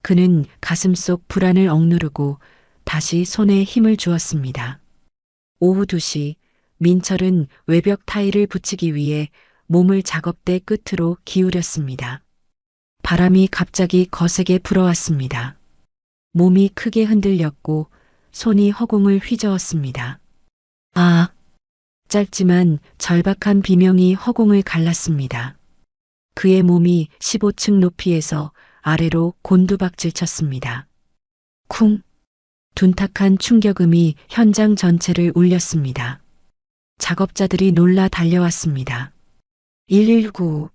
그는 가슴속 불안을 억누르고 다시 손에 힘을 주었습니다. 오후 2시 민철은 외벽 타일을 붙이기 위해 몸을 작업대 끝으로 기울였습니다. 바람이 갑자기 거세게 불어왔습니다. 몸이 크게 흔들렸고 손이 허공을 휘저었습니다. 아! 짧지만 절박한 비명이 허공을 갈랐습니다. 그의 몸이 15층 높이에서 아래로 곤두박질 쳤습니다. 쿵! 둔탁한 충격음이 현장 전체를 울렸습니다. 작업자들이 놀라 달려왔습니다. 119,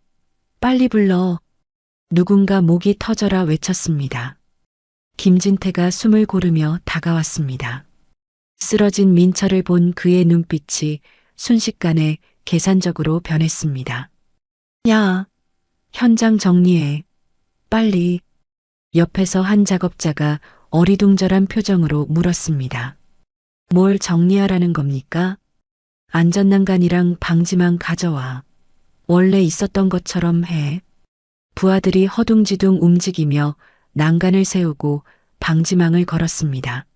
빨리 불러. 누군가 목이 터져라 외쳤습니다. 김진태가 숨을 고르며 다가왔습니다. 쓰러진 민철을 본 그의 눈빛이 순식간에 계산적으로 변했습니다. 야, 현장 정리해. 빨리. 옆에서 한 작업자가 어리둥절한 표정으로 물었습니다. 뭘 정리하라는 겁니까? 안전난간이랑 방지망 가져와. 원래 있었던 것처럼 해. 부하들이 허둥지둥 움직이며 난간을 세우고 방지망을 걸었습니다.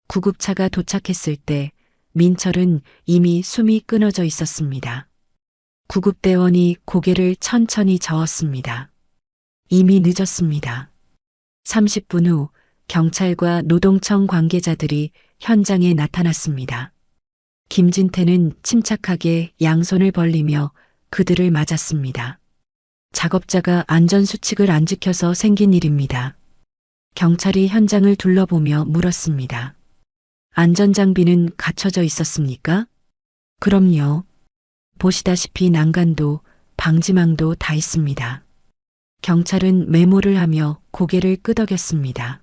구급차가 도착했을 때 민철은 이미 숨이 끊어져 있었습니다. 구급대원이 고개를 천천히 저었습니다. 이미 늦었습니다. 30분 후 경찰과 노동청 관계자들이 현장에 나타났습니다. 김진태는 침착하게 양손을 벌리며 그들을 맞았습니다. 작업자가 안전수칙을 안 지켜서 생긴 일입니다. 경찰이 현장을 둘러보며 물었습니다. 안전장비는 갖춰져 있었습니까? 그럼요. 보시다시피 난간도 방지망도 다 있습니다. 경찰은 메모를 하며 고개를 끄덕였습니다.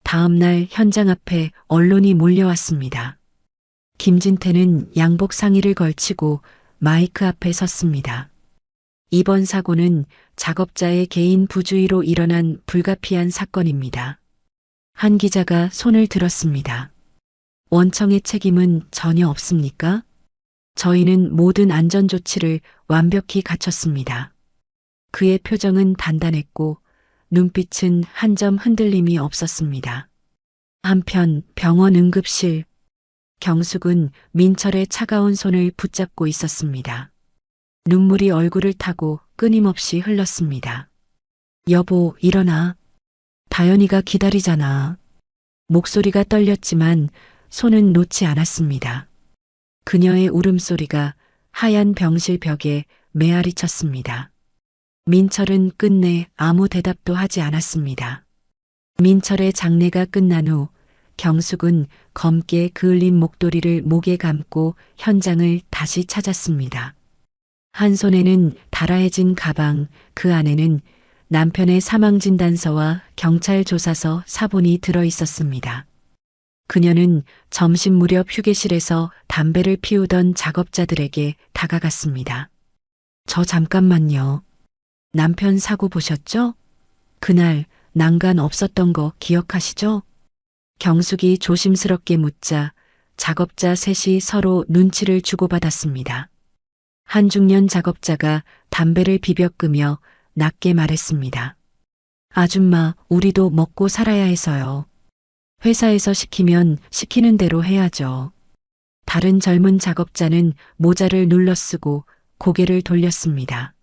다음 날 현장 앞에 언론이 몰려왔습니다. 김진태는 양복 상의를 걸치고 마이크 앞에 섰습니다. 이번 사고는 작업자의 개인 부주의로 일어난 불가피한 사건입니다. 한 기자가 손을 들었습니다. 원청의 책임은 전혀 없습니까? 저희는 모든 안전조치를 완벽히 갖췄습니다. 그의 표정은 단단했고 눈빛은 한 점 흔들림이 없었습니다. 한편 병원 응급실, 경숙은 민철의 차가운 손을 붙잡고 있었습니다. 눈물이 얼굴을 타고 끊임없이 흘렀습니다. 여보, 일어나. 다현이가 기다리잖아. 목소리가 떨렸지만 손은 놓지 않았습니다. 그녀의 울음소리가 하얀 병실 벽에 메아리 쳤습니다. 민철은 끝내 아무 대답도 하지 않았습니다. 민철의 장례가 끝난 후 경숙은 검게 그을린 목도리를 목에 감고 현장을 다시 찾았습니다. 한 손에는 달아해진 가방, 그 안에는 남편의 사망진단서와 경찰 조사서 사본이 들어 있었습니다. 그녀는 점심 무렵 휴게실에서 담배를 피우던 작업자들에게 다가갔습니다. 저 잠깐만요. 남편 사고 보셨죠? 그날 난간 없었던 거 기억하시죠? 경숙이 조심스럽게 묻자 작업자 셋이 서로 눈치를 주고받았습니다. 한중년 작업자가 담배를 비벼 끄며 낮게 말했습니다. 아줌마, 우리도 먹고 살아야 해서요. 회사에서 시키면 시키는 대로 해야죠. 다른 젊은 작업자는 모자를 눌러쓰고 고개를 돌렸습니다.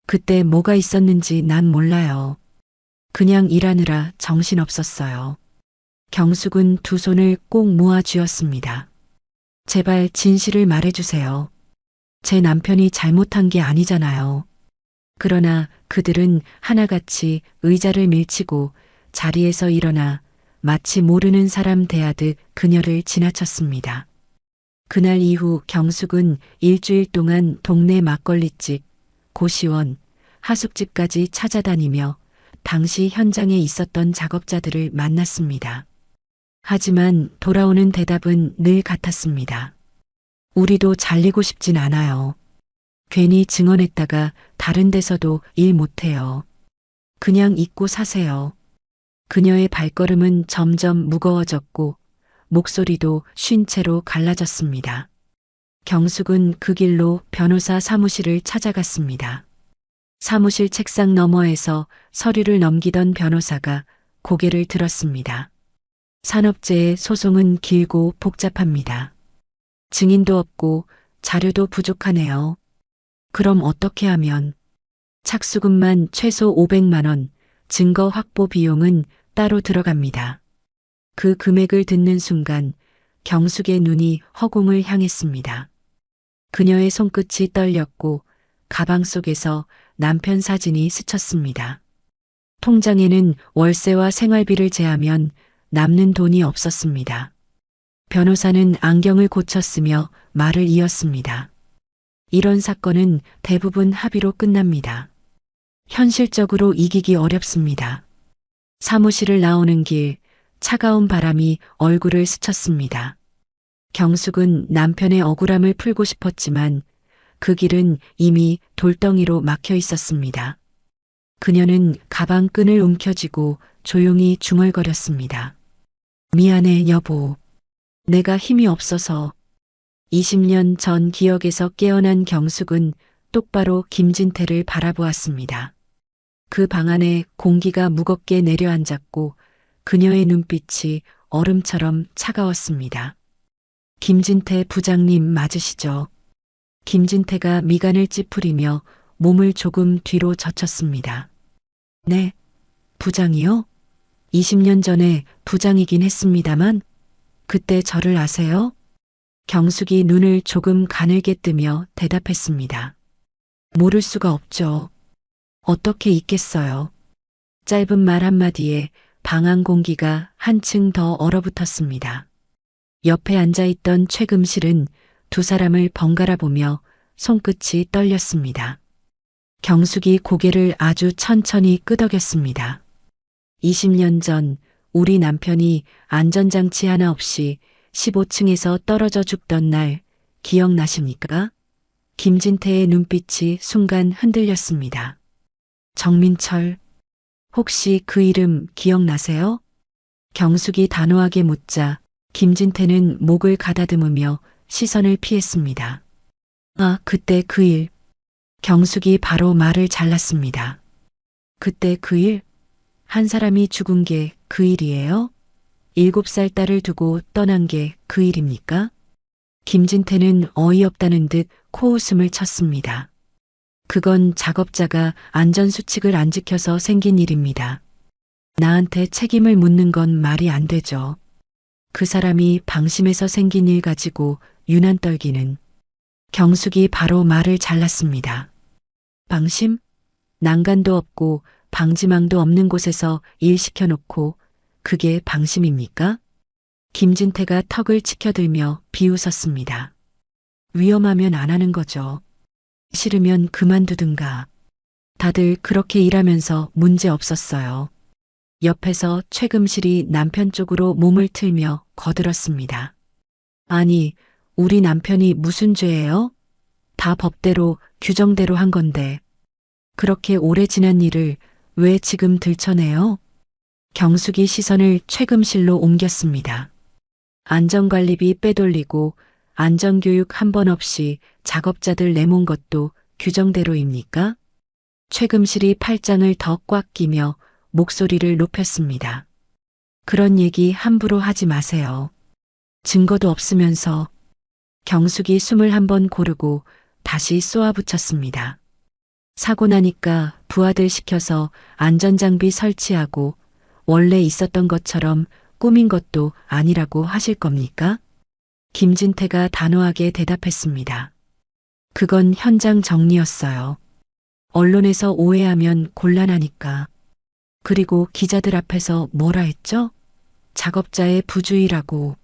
그때 뭐가 있었는지 난 몰라요. 그냥 일하느라 정신없었어요. 경숙은 두 손을 꼭 모아 쥐었습니다. 제발 진실을 말해주세요. 제 남편이 잘못한 게 아니잖아요. 그러나 그들은 하나같이 의자를 밀치고 자리에서 일어나 마치 모르는 사람 대하듯 그녀를 지나쳤습니다. 그날 이후 경숙은 일주일 동안 동네 막걸리집, 고시원, 하숙집까지 찾아다니며 당시 현장에 있었던 작업자들을 만났습니다. 하지만 돌아오는 대답은 늘 같았습니다. 우리도 잘리고 싶진 않아요. 괜히 증언했다가 다른 데서도 일 못해요. 그냥 잊고 사세요. 그녀의 발걸음은 점점 무거워졌고 목소리도 쉰 채로 갈라졌습니다. 경숙은 그 길로 변호사 사무실을 찾아갔습니다. 사무실 책상 너머에서 서류를 넘기던 변호사가 고개를 들었습니다. 산업재해 소송은 길고 복잡합니다. 증인도 없고 자료도 부족하네요. 그럼 어떻게 하면? 착수금만 최소 500만 원, 증거 확보 비용은 따로 들어갑니다. 그 금액을 듣는 순간 경숙의 눈이 허공을 향했습니다. 그녀의 손끝이 떨렸고 가방 속에서 남편 사진이 스쳤습니다. 통장에는 월세와 생활비를 제하면 남는 돈이 없었습니다. 변호사는 안경을 고쳤으며 말을 이었습니다. 이런 사건은 대부분 합의로 끝납니다. 현실적으로 이기기 어렵습니다. 사무실을 나오는 길, 차가운 바람이 얼굴을 스쳤습니다. 경숙은 남편의 억울함을 풀고 싶었지만 그 길은 이미 돌덩이로 막혀 있었습니다. 그녀는 가방 끈을 움켜쥐고 조용히 중얼거렸습니다. 미안해, 여보. 내가 힘이 없어서. 20년 전 기억에서 깨어난 경숙은 똑바로 김진태를 바라보았습니다. 그 방 안에 공기가 무겁게 내려앉았고 그녀의 눈빛이 얼음처럼 차가웠습니다. 김진태 부장님 맞으시죠? 김진태가 미간을 찌푸리며 몸을 조금 뒤로 젖혔습니다. 네, 부장이요? 20년 전에 부장이긴 했습니다만 그때 저를 아세요? 경숙이 눈을 조금 가늘게 뜨며 대답했습니다. 모를 수가 없죠. 어떻게 있겠어요. 짧은 말 한마디에 방 안 공기가 한층 더 얼어붙었습니다. 옆에 앉아있던 최금실은 두 사람을 번갈아 보며 손끝이 떨렸습니다. 경숙이 고개를 아주 천천히 끄덕였습니다. 20년 전 우리 남편이 안전장치 하나 없이 15층에서 떨어져 죽던 날 기억나십니까? 김진태의 눈빛이 순간 흔들렸습니다. 정민철, 혹시 그 이름 기억나세요? 경숙이 단호하게 묻자 김진태는 목을 가다듬으며 시선을 피했습니다. 아, 그때 그 일. 경숙이 바로 말을 잘랐습니다. 그때 그 일? 한 사람이 죽은 게 그 일이에요? 7살 딸을 두고 떠난 게 그 일입니까? 김진태는 어이없다는 듯 코웃음을 쳤습니다. 그건 작업자가 안전수칙을 안 지켜서 생긴 일입니다. 나한테 책임을 묻는 건 말이 안 되죠. 그 사람이 방심해서 생긴 일 가지고 유난 떨기는. 경숙이 바로 말을 잘랐습니다. 방심? 난간도 없고 방지망도 없는 곳에서 일 시켜놓고 그게 방심입니까? 김진태가 턱을 치켜들며 비웃었습니다. 위험하면 안 하는 거죠. 싫으면 그만두든가. 다들 그렇게 일하면서 문제 없었어요. 옆에서 최금실이 남편 쪽으로 몸을 틀며 거들었습니다. 아니, 우리 남편이 무슨 죄예요? 다 법대로 규정대로 한 건데. 그렇게 오래 지난 일을 왜 지금 들춰내요? 경숙이 시선을 최금실로 옮겼습니다. 안전관리비 빼돌리고 안전교육 한 번 없이 작업자들 내몬 것도 규정대로입니까? 최금실이 팔짱을 더 꽉 끼며 목소리를 높였습니다. 그런 얘기 함부로 하지 마세요. 증거도 없으면서. 경숙이 숨을 한번 고르고 다시 쏘아붙였습니다. 사고 나니까 부하들 시켜서 안전장비 설치하고 원래 있었던 것처럼 꾸민 것도 아니라고 하실 겁니까? 김진태가 단호하게 대답했습니다. 그건 현장 정리였어요. 언론에서 오해하면 곤란하니까. 그리고 기자들 앞에서 뭐라 했죠? 작업자의 부주의라고.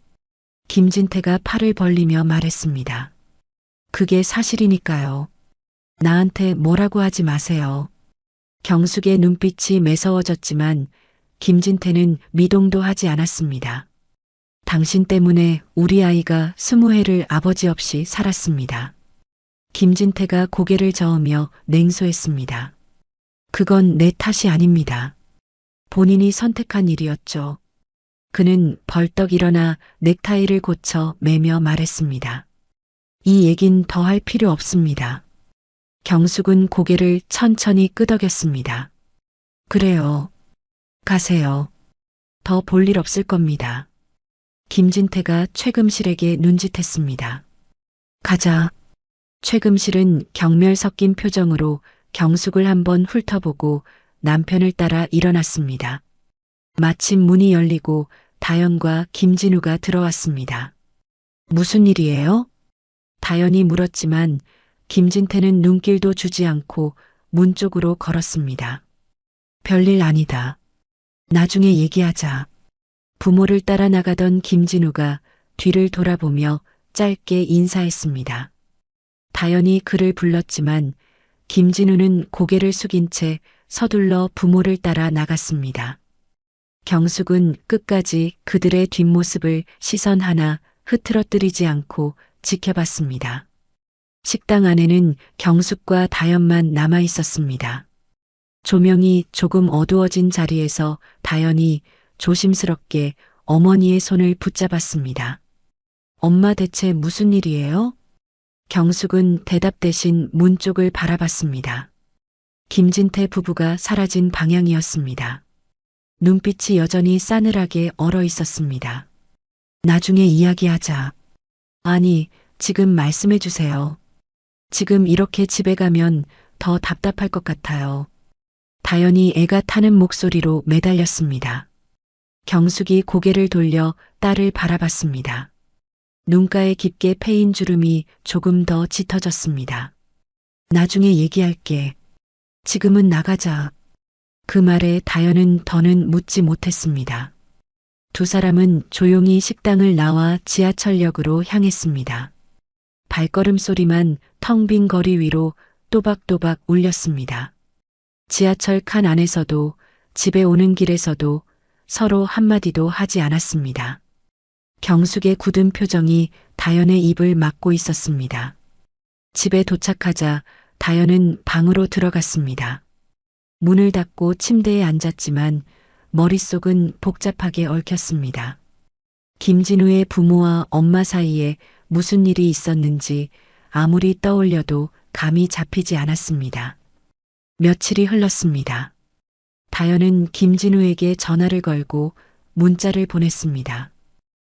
김진태가 팔을 벌리며 말했습니다. 그게 사실이니까요. 나한테 뭐라고 하지 마세요. 경숙의 눈빛이 매서워졌지만 김진태는 미동도 하지 않았습니다. 당신 때문에 우리 아이가 20해를 아버지 없이 살았습니다. 김진태가 고개를 저으며 냉소했습니다. 그건 내 탓이 아닙니다. 본인이 선택한 일이었죠. 그는 벌떡 일어나 넥타이를 고쳐 매며 말했습니다. 이 얘긴 더 할 필요 없습니다. 경숙은 고개를 천천히 끄덕였습니다. 그래요. 가세요. 더 볼 일 없을 겁니다. 김진태가 최금실에게 눈짓했습니다. 가자. 최금실은 경멸 섞인 표정으로 경숙을 한번 훑어보고 남편을 따라 일어났습니다. 마침 문이 열리고 다연과 김진우가 들어왔습니다. 무슨 일이에요? 다연이 물었지만 김진태는 눈길도 주지 않고 문 쪽으로 걸었습니다. 별일 아니다. 나중에 얘기하자. 부모를 따라 나가던 김진우가 뒤를 돌아보며 짧게 인사했습니다. 다연이 그를 불렀지만 김진우는 고개를 숙인 채 서둘러 부모를 따라 나갔습니다. 경숙은 끝까지 그들의 뒷모습을 시선 하나 흐트러뜨리지 않고 지켜봤습니다. 식당 안에는 경숙과 다연만 남아 있었습니다. 조명이 조금 어두워진 자리에서 다연이 조심스럽게 어머니의 손을 붙잡았습니다. 엄마 대체 무슨 일이에요? 경숙은 대답 대신 문 쪽을 바라봤습니다. 김진태 부부가 사라진 방향이었습니다. 눈빛이 여전히 싸늘하게 얼어 있었습니다. 나중에 이야기하자. 아니, 지금 말씀해 주세요. 지금 이렇게 집에 가면 더 답답할 것 같아요. 다연이 애가 타는 목소리로 매달렸습니다. 경숙이 고개를 돌려 딸을 바라봤습니다. 눈가에 깊게 패인 주름이 조금 더 짙어졌습니다. 나중에 얘기할게. 지금은 나가자. 그 말에 다연은 더는 묻지 못했습니다. 두 사람은 조용히 식당을 나와 지하철역으로 향했습니다. 발걸음 소리만 텅 빈 거리 위로 또박또박 울렸습니다. 지하철 칸 안에서도 집에 오는 길에서도 서로 한마디도 하지 않았습니다. 경숙의 굳은 표정이 다연의 입을 막고 있었습니다. 집에 도착하자 다연은 방으로 들어갔습니다. 문을 닫고 침대에 앉았지만 머릿속은 복잡하게 얽혔습니다. 김진우의 부모와 엄마 사이에 무슨 일이 있었는지 아무리 떠올려도 감이 잡히지 않았습니다. 며칠이 흘렀습니다. 다연은 김진우에게 전화를 걸고 문자를 보냈습니다.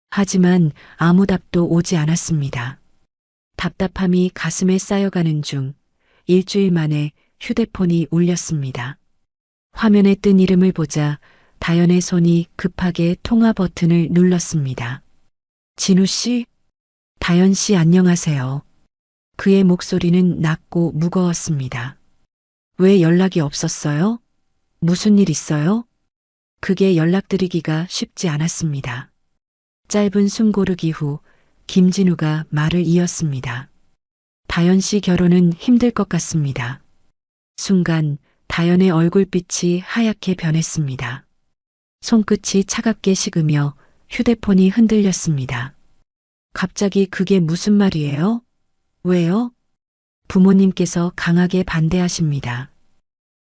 하지만 아무 답도 오지 않았습니다. 답답함이 가슴에 쌓여가는 중 일주일 만에 휴대폰이 울렸습니다. 화면에 뜬 이름을 보자 다연의 손이 급하게 통화 버튼을 눌렀습니다. 진우 씨? 다연 씨 안녕하세요. 그의 목소리는 낮고 무거웠습니다. 왜 연락이 없었어요? 무슨 일 있어요? 그게 연락드리기가 쉽지 않았습니다. 짧은 숨 고르기 후 김진우가 말을 이었습니다. 다연 씨 결혼은 힘들 것 같습니다. 순간 다연의 얼굴빛이 하얗게 변했습니다. 손끝이 차갑게 식으며 휴대폰이 흔들렸습니다. 갑자기 그게 무슨 말이에요? 왜요? 부모님께서 강하게 반대하십니다.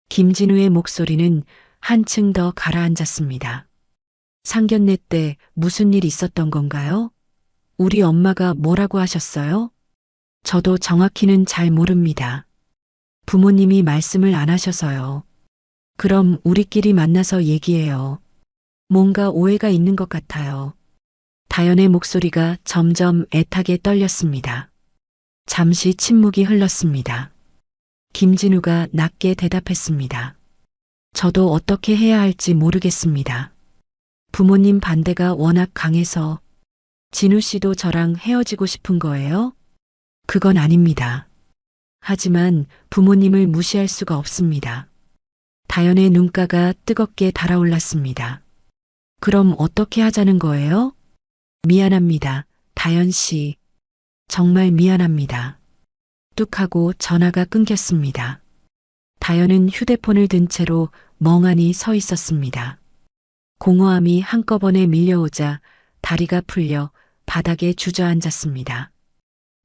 김진우의 목소리는 한층 더 가라앉았습니다. 상견례 때 무슨 일 있었던 건가요? 우리 엄마가 뭐라고 하셨어요? 저도 정확히는 잘 모릅니다. 부모님이 말씀을 안 하셔서요. 그럼 우리끼리 만나서 얘기해요. 뭔가 오해가 있는 것 같아요. 다연의 목소리가 점점 애타게 떨렸습니다. 잠시 침묵이 흘렀습니다. 김진우가 낮게 대답했습니다. 저도 어떻게 해야 할지 모르겠습니다. 부모님 반대가 워낙 강해서. 진우 씨도 저랑 헤어지고 싶은 거예요? 그건 아닙니다. 하지만 부모님을 무시할 수가 없습니다. 다연의 눈가가 뜨겁게 달아올랐습니다. 그럼 어떻게 하자는 거예요? 미안합니다, 다연 씨. 정말 미안합니다. 뚝 하고 전화가 끊겼습니다. 다연은 휴대폰을 든 채로 멍하니 서 있었습니다. 공허함이 한꺼번에 밀려오자 다리가 풀려 바닥에 주저앉았습니다.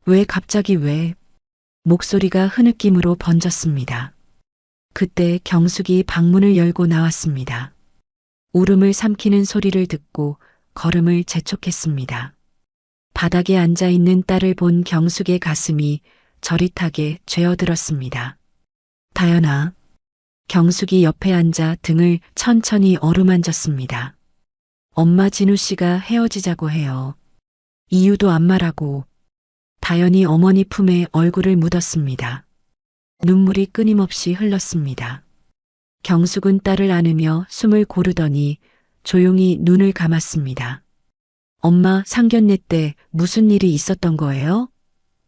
왜 갑자기 왜? 목소리가 흐느낌으로 번졌습니다. 그때 경숙이 방문을 열고 나왔습니다. 울음을 삼키는 소리를 듣고 걸음을 재촉했습니다. 바닥에 앉아있는 딸을 본 경숙의 가슴이 저릿하게 죄어들었습니다. 다연아. 경숙이 옆에 앉아 등을 천천히 어루만졌습니다. 엄마 진우 씨가 헤어지자고 해요. 이유도 안 말하고. 다연이 어머니 품에 얼굴을 묻었습니다. 눈물이 끊임없이 흘렀습니다. 경숙은 딸을 안으며 숨을 고르더니 조용히 눈을 감았습니다. 엄마 상견례 때 무슨 일이 있었던 거예요?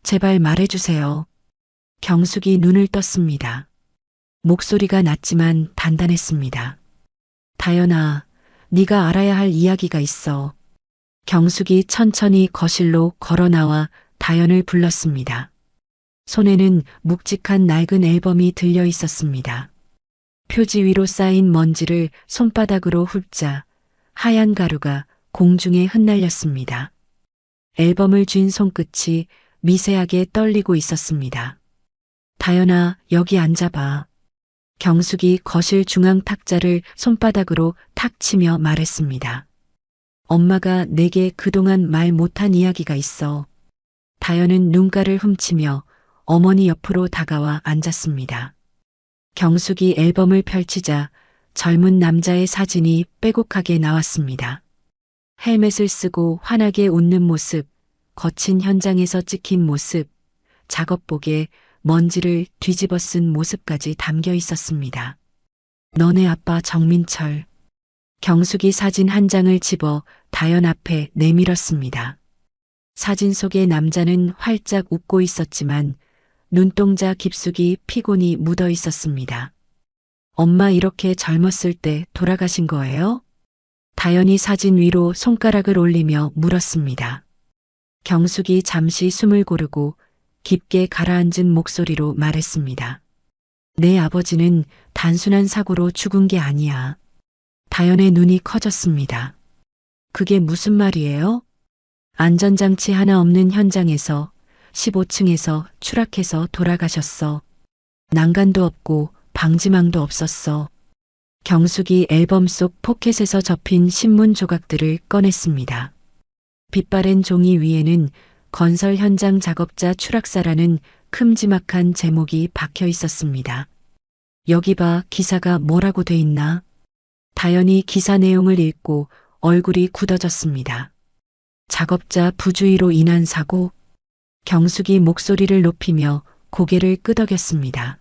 제발 말해주세요. 경숙이 눈을 떴습니다. 목소리가 낮지만 단단했습니다. 다연아, 네가 알아야 할 이야기가 있어. 경숙이 천천히 거실로 걸어나와 다연을 불렀습니다. 손에는 묵직한 낡은 앨범이 들려 있었습니다. 표지 위로 쌓인 먼지를 손바닥으로 훑자 하얀 가루가 공중에 흩날렸습니다. 앨범을 쥔 손끝이 미세하게 떨리고 있었습니다. 다연아, 여기 앉아봐. 경숙이 거실 중앙 탁자를 손바닥으로 탁 치며 말했습니다. 엄마가 내게 그동안 말 못한 이야기가 있어. 다연은 눈가를 훔치며 어머니 옆으로 다가와 앉았습니다. 경숙이 앨범을 펼치자 젊은 남자의 사진이 빼곡하게 나왔습니다. 헬멧을 쓰고 환하게 웃는 모습, 거친 현장에서 찍힌 모습, 작업복에 먼지를 뒤집어 쓴 모습까지 담겨 있었습니다. 너네 아빠 정민철. 경숙이 사진 한 장을 집어 다연 앞에 내밀었습니다. 사진 속의 남자는 활짝 웃고 있었지만 눈동자 깊숙이 피곤이 묻어 있었습니다. 엄마 이렇게 젊었을 때 돌아가신 거예요? 다연이 사진 위로 손가락을 올리며 물었습니다. 경숙이 잠시 숨을 고르고 깊게 가라앉은 목소리로 말했습니다. 내 아버지는 단순한 사고로 죽은 게 아니야. 다연의 눈이 커졌습니다. 그게 무슨 말이에요? 안전장치 하나 없는 현장에서 15층에서 추락해서 돌아가셨어. 난간도 없고 방지망도 없었어. 경숙이 앨범 속 포켓에서 접힌 신문 조각들을 꺼냈습니다. 빛바랜 종이 위에는 건설 현장 작업자 추락사라는 큼지막한 제목이 박혀 있었습니다. 여기 봐, 기사가 뭐라고 돼 있나? 다연이 기사 내용을 읽고 얼굴이 굳어졌습니다. 작업자 부주의로 인한 사고. 경숙이 목소리를 높이며 고개를 끄덕였습니다.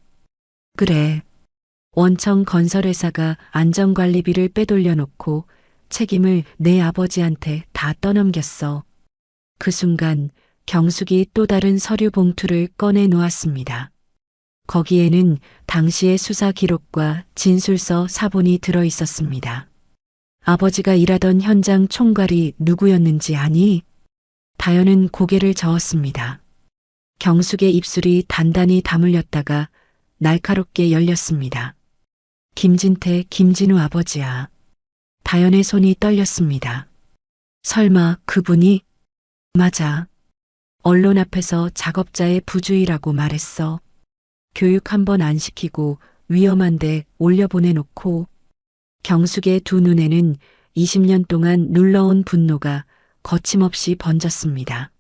그래. 원청 건설회사가 안전관리비를 빼돌려 놓고 책임을 내 아버지한테 다 떠넘겼어. 그 순간 경숙이 또 다른 서류 봉투를 꺼내 놓았습니다. 거기에는 당시의 수사 기록과 진술서 사본이 들어 있었습니다. 아버지가 일하던 현장 총괄이 누구였는지 아니? 다연은 고개를 저었습니다. 경숙의 입술이 단단히 다물렸다가 날카롭게 열렸습니다. 김진태, 김진우 아버지야. 다연의 손이 떨렸습니다. 설마 그분이? 맞아. 언론 앞에서 작업자의 부주의라고 말했어. 교육 한 번 안 시키고 위험한데 올려보내놓고. 경숙의 두 눈에는 20년 동안 눌러온 분노가 거침없이 번졌습니다.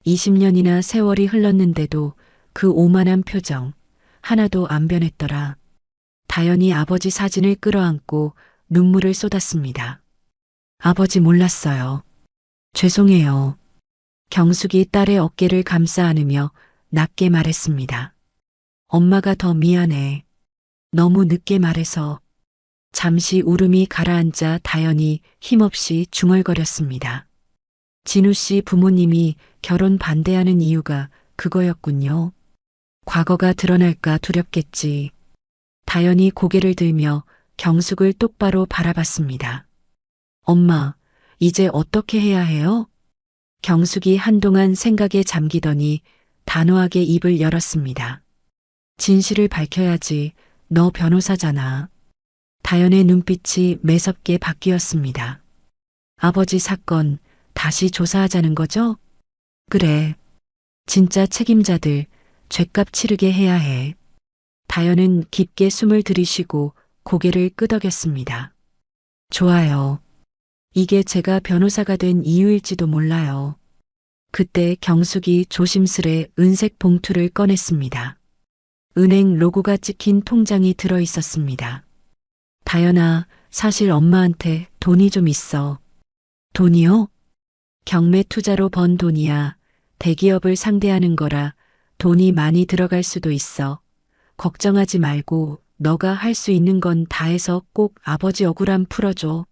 20년이나 세월이 흘렀는데도 그 오만한 표정 하나도 안 변했더라. 다연이 아버지 사진을 끌어안고 눈물을 쏟았습니다. 아버지 몰랐어요. 죄송해요. 경숙이 딸의 어깨를 감싸 안으며 낮게 말했습니다. 엄마가 더 미안해. 너무 늦게 말해서. 잠시 울음이 가라앉자 다연이 힘없이 중얼거렸습니다. 진우 씨 부모님이 결혼 반대하는 이유가 그거였군요. 과거가 드러날까 두렵겠지. 다연이 고개를 들며 경숙을 똑바로 바라봤습니다. 엄마, 이제 어떻게 해야 해요? 경숙이 한동안 생각에 잠기더니 단호하게 입을 열었습니다. 진실을 밝혀야지. 너 변호사잖아. 다연의 눈빛이 매섭게 바뀌었습니다. 아버지 사건 다시 조사하자는 거죠? 그래. 진짜 책임자들 죗값 치르게 해야 해. 다연은 깊게 숨을 들이쉬고 고개를 끄덕였습니다. 좋아요. 이게 제가 변호사가 된 이유일지도 몰라요. 그때 경숙이 조심스레 은색 봉투를 꺼냈습니다. 은행 로고가 찍힌 통장이 들어 있었습니다. 다연아, 사실 엄마한테 돈이 좀 있어. 돈이요? 경매 투자로 번 돈이야. 대기업을 상대하는 거라 돈이 많이 들어갈 수도 있어. 걱정하지 말고 너가 할 수 있는 건 다 해서 꼭 아버지 억울함 풀어줘.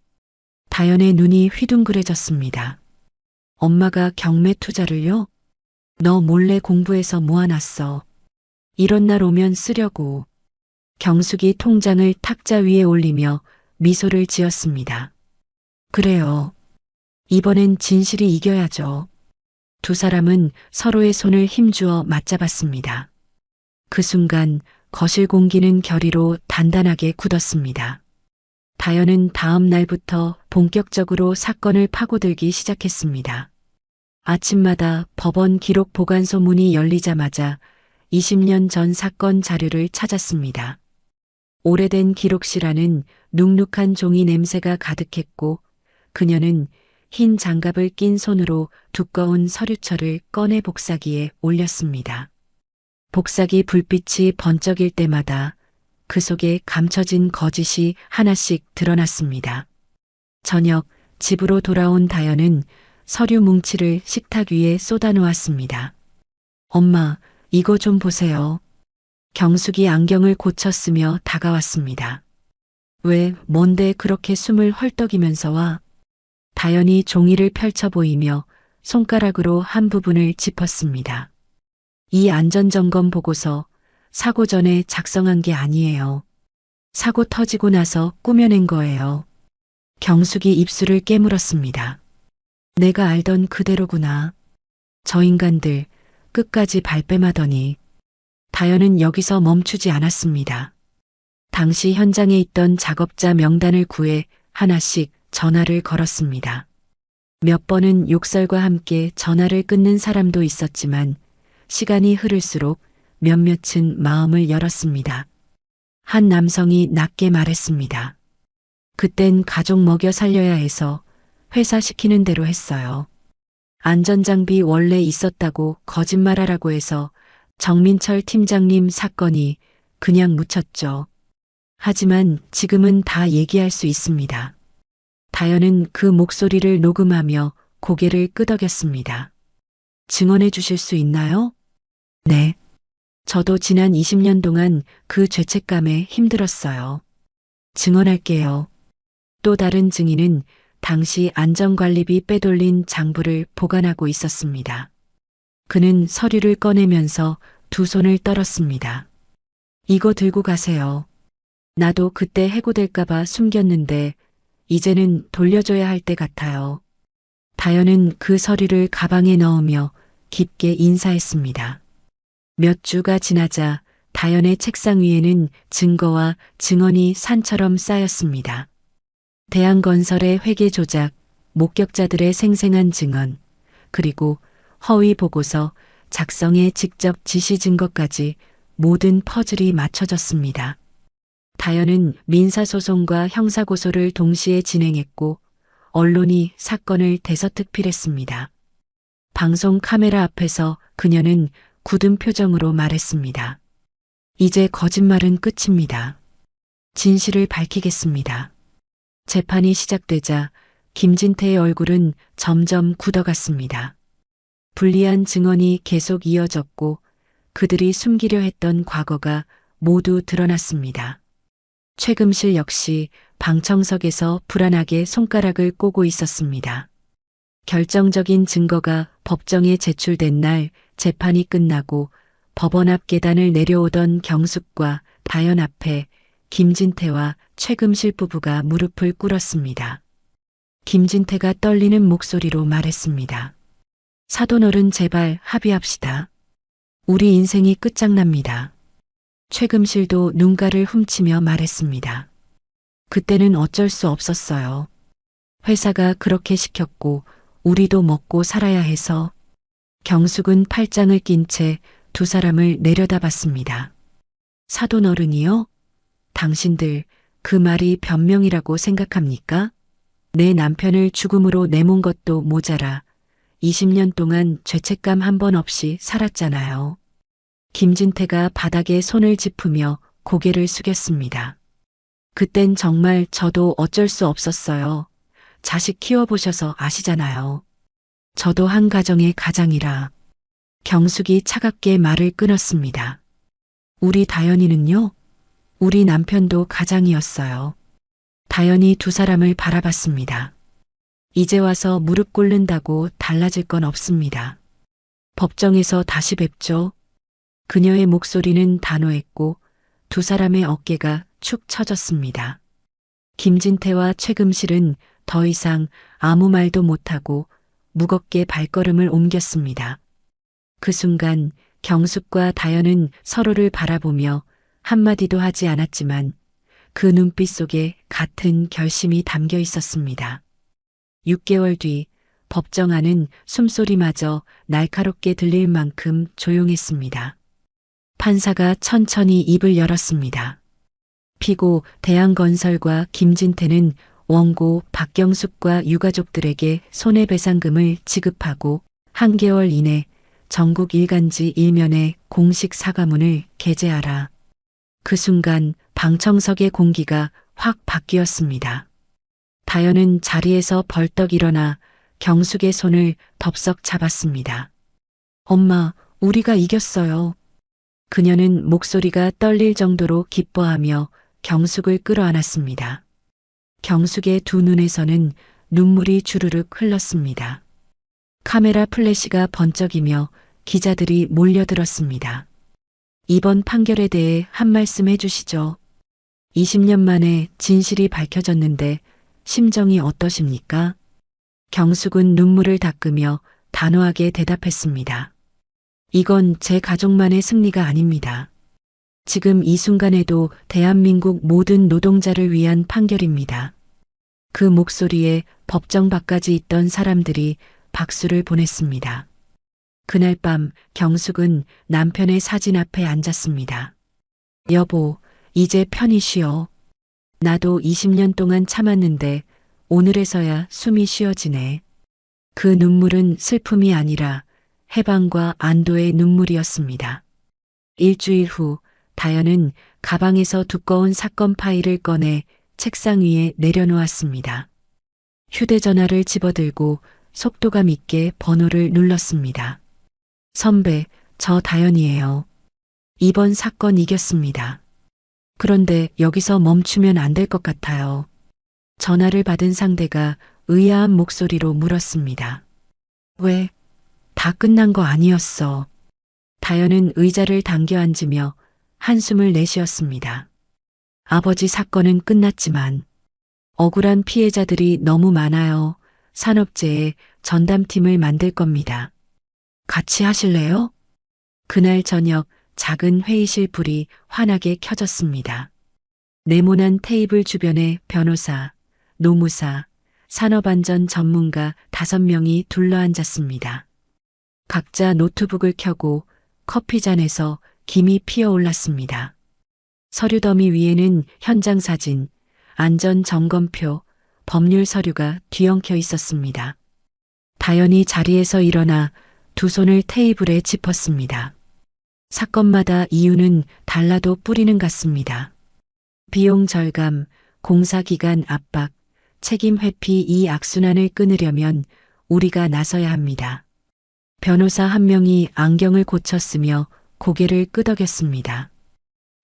다연의 눈이 휘둥그레졌습니다. 엄마가 경매 투자를요? 너 몰래 공부해서 모아놨어. 이런 날 오면 쓰려고. 경숙이 통장을 탁자 위에 올리며 미소를 지었습니다. 그래요. 이번엔 진실이 이겨야죠. 두 사람은 서로의 손을 힘주어 맞잡았습니다. 그 순간 거실 공기는 결의로 단단하게 굳었습니다. 다연은 다음 날부터 본격적으로 사건을 파고들기 시작했습니다. 아침마다 법원 기록 보관소 문이 열리자마자 20년 전 사건 자료를 찾았습니다. 오래된 기록실 안은 눅눅한 종이 냄새가 가득했고 그녀는 흰 장갑을 낀 손으로 두꺼운 서류철을 꺼내 복사기에 올렸습니다. 복사기 불빛이 번쩍일 때마다 그 속에 감춰진 거짓이 하나씩 드러났습니다. 저녁 집으로 돌아온 다연은 서류 뭉치를 식탁 위에 쏟아놓았습니다. 엄마, 이거 좀 보세요. 경숙이 안경을 고쳤으며 다가왔습니다. 왜, 뭔데 그렇게 숨을 헐떡이면서 와? 다연이 종이를 펼쳐 보이며 손가락으로 한 부분을 짚었습니다. 이 안전점검 보고서 사고 전에 작성한 게 아니에요. 사고 터지고 나서 꾸며낸 거예요. 경숙이 입술을 깨물었습니다. 내가 알던 그대로구나. 저 인간들 끝까지 발뺌하더니. 다연은 여기서 멈추지 않았습니다. 당시 현장에 있던 작업자 명단을 구해 하나씩 전화를 걸었습니다. 몇 번은 욕설과 함께 전화를 끊는 사람도 있었지만 시간이 흐를수록 몇몇은 마음을 열었습니다. 한 남성이 낮게 말했습니다. 그땐 가족 먹여 살려야 해서 회사 시키는 대로 했어요. 안전장비 원래 있었다고 거짓말하라고 해서 정민철 팀장님 사건이 그냥 묻혔죠. 하지만 지금은 다 얘기할 수 있습니다. 다연은 그 목소리를 녹음하며 고개를 끄덕였습니다. 증언해 주실 수 있나요? 네. 저도 지난 20년 동안 그 죄책감에 힘들었어요. 증언할게요. 또 다른 증인은 당시 안전관리비 빼돌린 장부를 보관하고 있었습니다. 그는 서류를 꺼내면서 두 손을 떨었습니다. 이거 들고 가세요. 나도 그때 해고될까봐 숨겼는데 이제는 돌려줘야 할 때 같아요. 다연은 그 서류를 가방에 넣으며 깊게 인사했습니다. 몇 주가 지나자 다연의 책상 위에는 증거와 증언이 산처럼 쌓였습니다. 대한건설의 회계 조작, 목격자들의 생생한 증언, 그리고 허위 보고서 작성에 직접 지시 증거까지 모든 퍼즐이 맞춰졌습니다. 다연은 민사소송과 형사고소를 동시에 진행했고 언론이 사건을 대서특필했습니다. 방송 카메라 앞에서 그녀는 굳은 표정으로 말했습니다. 이제 거짓말은 끝입니다. 진실을 밝히겠습니다. 재판이 시작되자 김진태의 얼굴은 점점 굳어갔습니다. 불리한 증언이 계속 이어졌고 그들이 숨기려 했던 과거가 모두 드러났습니다. 최금실 역시 방청석에서 불안하게 손가락을 꼬고 있었습니다. 결정적인 증거가 법정에 제출된 날 재판이 끝나고 법원 앞 계단을 내려오던 경숙과 다연 앞에 김진태와 최금실 부부가 무릎을 꿇었습니다. 김진태가 떨리는 목소리로 말했습니다. 사돈어른 제발 합의합시다. 우리 인생이 끝장납니다. 최금실도 눈가를 훔치며 말했습니다. 그때는 어쩔 수 없었어요. 회사가 그렇게 시켰고 우리도 먹고 살아야 해서. 경숙은 팔짱을 낀 채 두 사람을 내려다봤습니다. 사돈어른이요? 당신들 그 말이 변명이라고 생각합니까? 내 남편을 죽음으로 내몬 것도 모자라 20년 동안 죄책감 한 번 없이 살았잖아요. 김진태가 바닥에 손을 짚으며 고개를 숙였습니다. 그땐 정말 저도 어쩔 수 없었어요. 자식 키워보셔서 아시잖아요. 저도 한 가정의 가장이라. 경숙이 차갑게 말을 끊었습니다. 우리 다연이는요? 우리 남편도 가장이었어요. 다연이 두 사람을 바라봤습니다. 이제 와서 무릎 꿇는다고 달라질 건 없습니다. 법정에서 다시 뵙죠. 그녀의 목소리는 단호했고 두 사람의 어깨가 축 처졌습니다. 김진태와 최금실은 더 이상 아무 말도 못하고 무겁게 발걸음을 옮겼습니다. 그 순간 경숙과 다연은 서로를 바라보며 한마디도 하지 않았지만 그 눈빛 속에 같은 결심이 담겨 있었습니다. 6개월 뒤 법정 안은 숨소리마저 날카롭게 들릴 만큼 조용했습니다. 판사가 천천히 입을 열었습니다. 피고 대한건설과 김진태는 원고 박경숙과 유가족들에게 손해배상금을 지급하고 한 개월 이내 전국 일간지 1면에 공식 사과문을 게재하라. 그 순간 방청석의 공기가 확 바뀌었습니다. 다연은 자리에서 벌떡 일어나 경숙의 손을 덥석 잡았습니다. 엄마, 우리가 이겼어요. 그녀는 목소리가 떨릴 정도로 기뻐하며 경숙을 끌어안았습니다. 경숙의 두 눈에서는 눈물이 주르륵 흘렀습니다. 카메라 플래시가 번쩍이며 기자들이 몰려들었습니다. 이번 판결에 대해 한 말씀 해주시죠. 20년 만에 진실이 밝혀졌는데 심정이 어떠십니까? 경숙은 눈물을 닦으며 단호하게 대답했습니다. 이건 제 가족만의 승리가 아닙니다. 지금 이 순간에도 대한민국 모든 노동자를 위한 판결입니다. 그 목소리에 법정 밖까지 있던 사람들이 박수를 보냈습니다. 그날 밤 경숙은 남편의 사진 앞에 앉았습니다. 여보, 이제 편히 쉬어. 나도 20년 동안 참았는데 오늘에서야 숨이 쉬어지네. 그 눈물은 슬픔이 아니라 해방과 안도의 눈물이었습니다. 일주일 후 다연은 가방에서 두꺼운 사건 파일을 꺼내 책상 위에 내려놓았습니다. 휴대전화를 집어들고 속도감 있게 번호를 눌렀습니다. 선배, 저 다연이에요. 이번 사건 이겼습니다. 그런데 여기서 멈추면 안 될 것 같아요. 전화를 받은 상대가 의아한 목소리로 물었습니다. 왜? 다 끝난 거 아니었어. 다연은 의자를 당겨 앉으며 한숨을 내쉬었습니다. 아버지 사건은 끝났지만 억울한 피해자들이 너무 많아요. 산업재해 전담팀을 만들 겁니다. 같이 하실래요? 그날 저녁 작은 회의실 불이 환하게 켜졌습니다. 네모난 테이블 주변에 변호사, 노무사, 산업안전 전문가 5명이 둘러앉았습니다. 각자 노트북을 켜고 커피잔에서 김이 피어올랐습니다. 서류 더미 위에는 현장 사진, 안전 점검표, 법률 서류가 뒤엉켜 있었습니다. 다연이 자리에서 일어나 두 손을 테이블에 짚었습니다. 사건마다 이유는 달라도 뿌리는 같습니다. 비용 절감, 공사 기간 압박, 책임 회피 이 악순환을 끊으려면 우리가 나서야 합니다. 변호사 한 명이 안경을 고쳤으며 고개를 끄덕였습니다.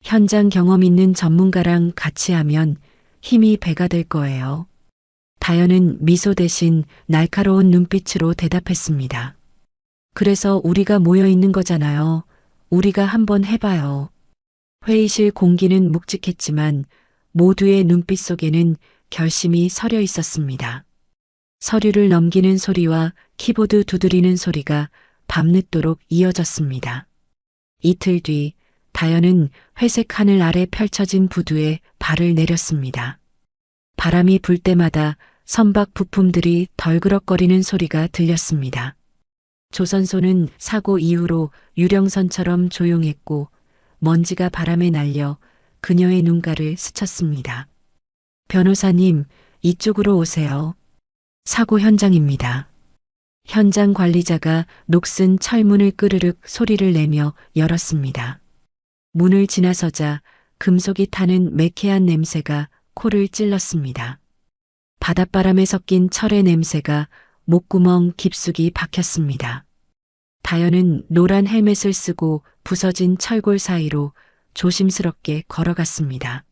현장 경험 있는 전문가랑 같이 하면 힘이 배가 될 거예요. 다연은 미소 대신 날카로운 눈빛으로 대답했습니다. 그래서 우리가 모여 있는 거잖아요. 우리가 한번 해봐요. 회의실 공기는 묵직했지만 모두의 눈빛 속에는 결심이 서려 있었습니다. 서류를 넘기는 소리와 키보드 두드리는 소리가 밤늦도록 이어졌습니다. 이틀 뒤 다연은 회색 하늘 아래 펼쳐진 부두에 발을 내렸습니다. 바람이 불 때마다 선박 부품들이 덜그럭거리는 소리가 들렸습니다. 조선소는 사고 이후로 유령선처럼 조용했고 먼지가 바람에 날려 그녀의 눈가를 스쳤습니다. 변호사님, 이쪽으로 오세요. 사고 현장입니다. 현장 관리자가 녹슨 철문을 끄르륵 소리를 내며 열었습니다. 문을 지나서자 금속이 타는 매캐한 냄새가 코를 찔렀습니다. 바닷바람에 섞인 철의 냄새가 목구멍 깊숙이 박혔습니다. 다연은 노란 헬멧을 쓰고 부서진 철골 사이로 조심스럽게 걸어갔습니다.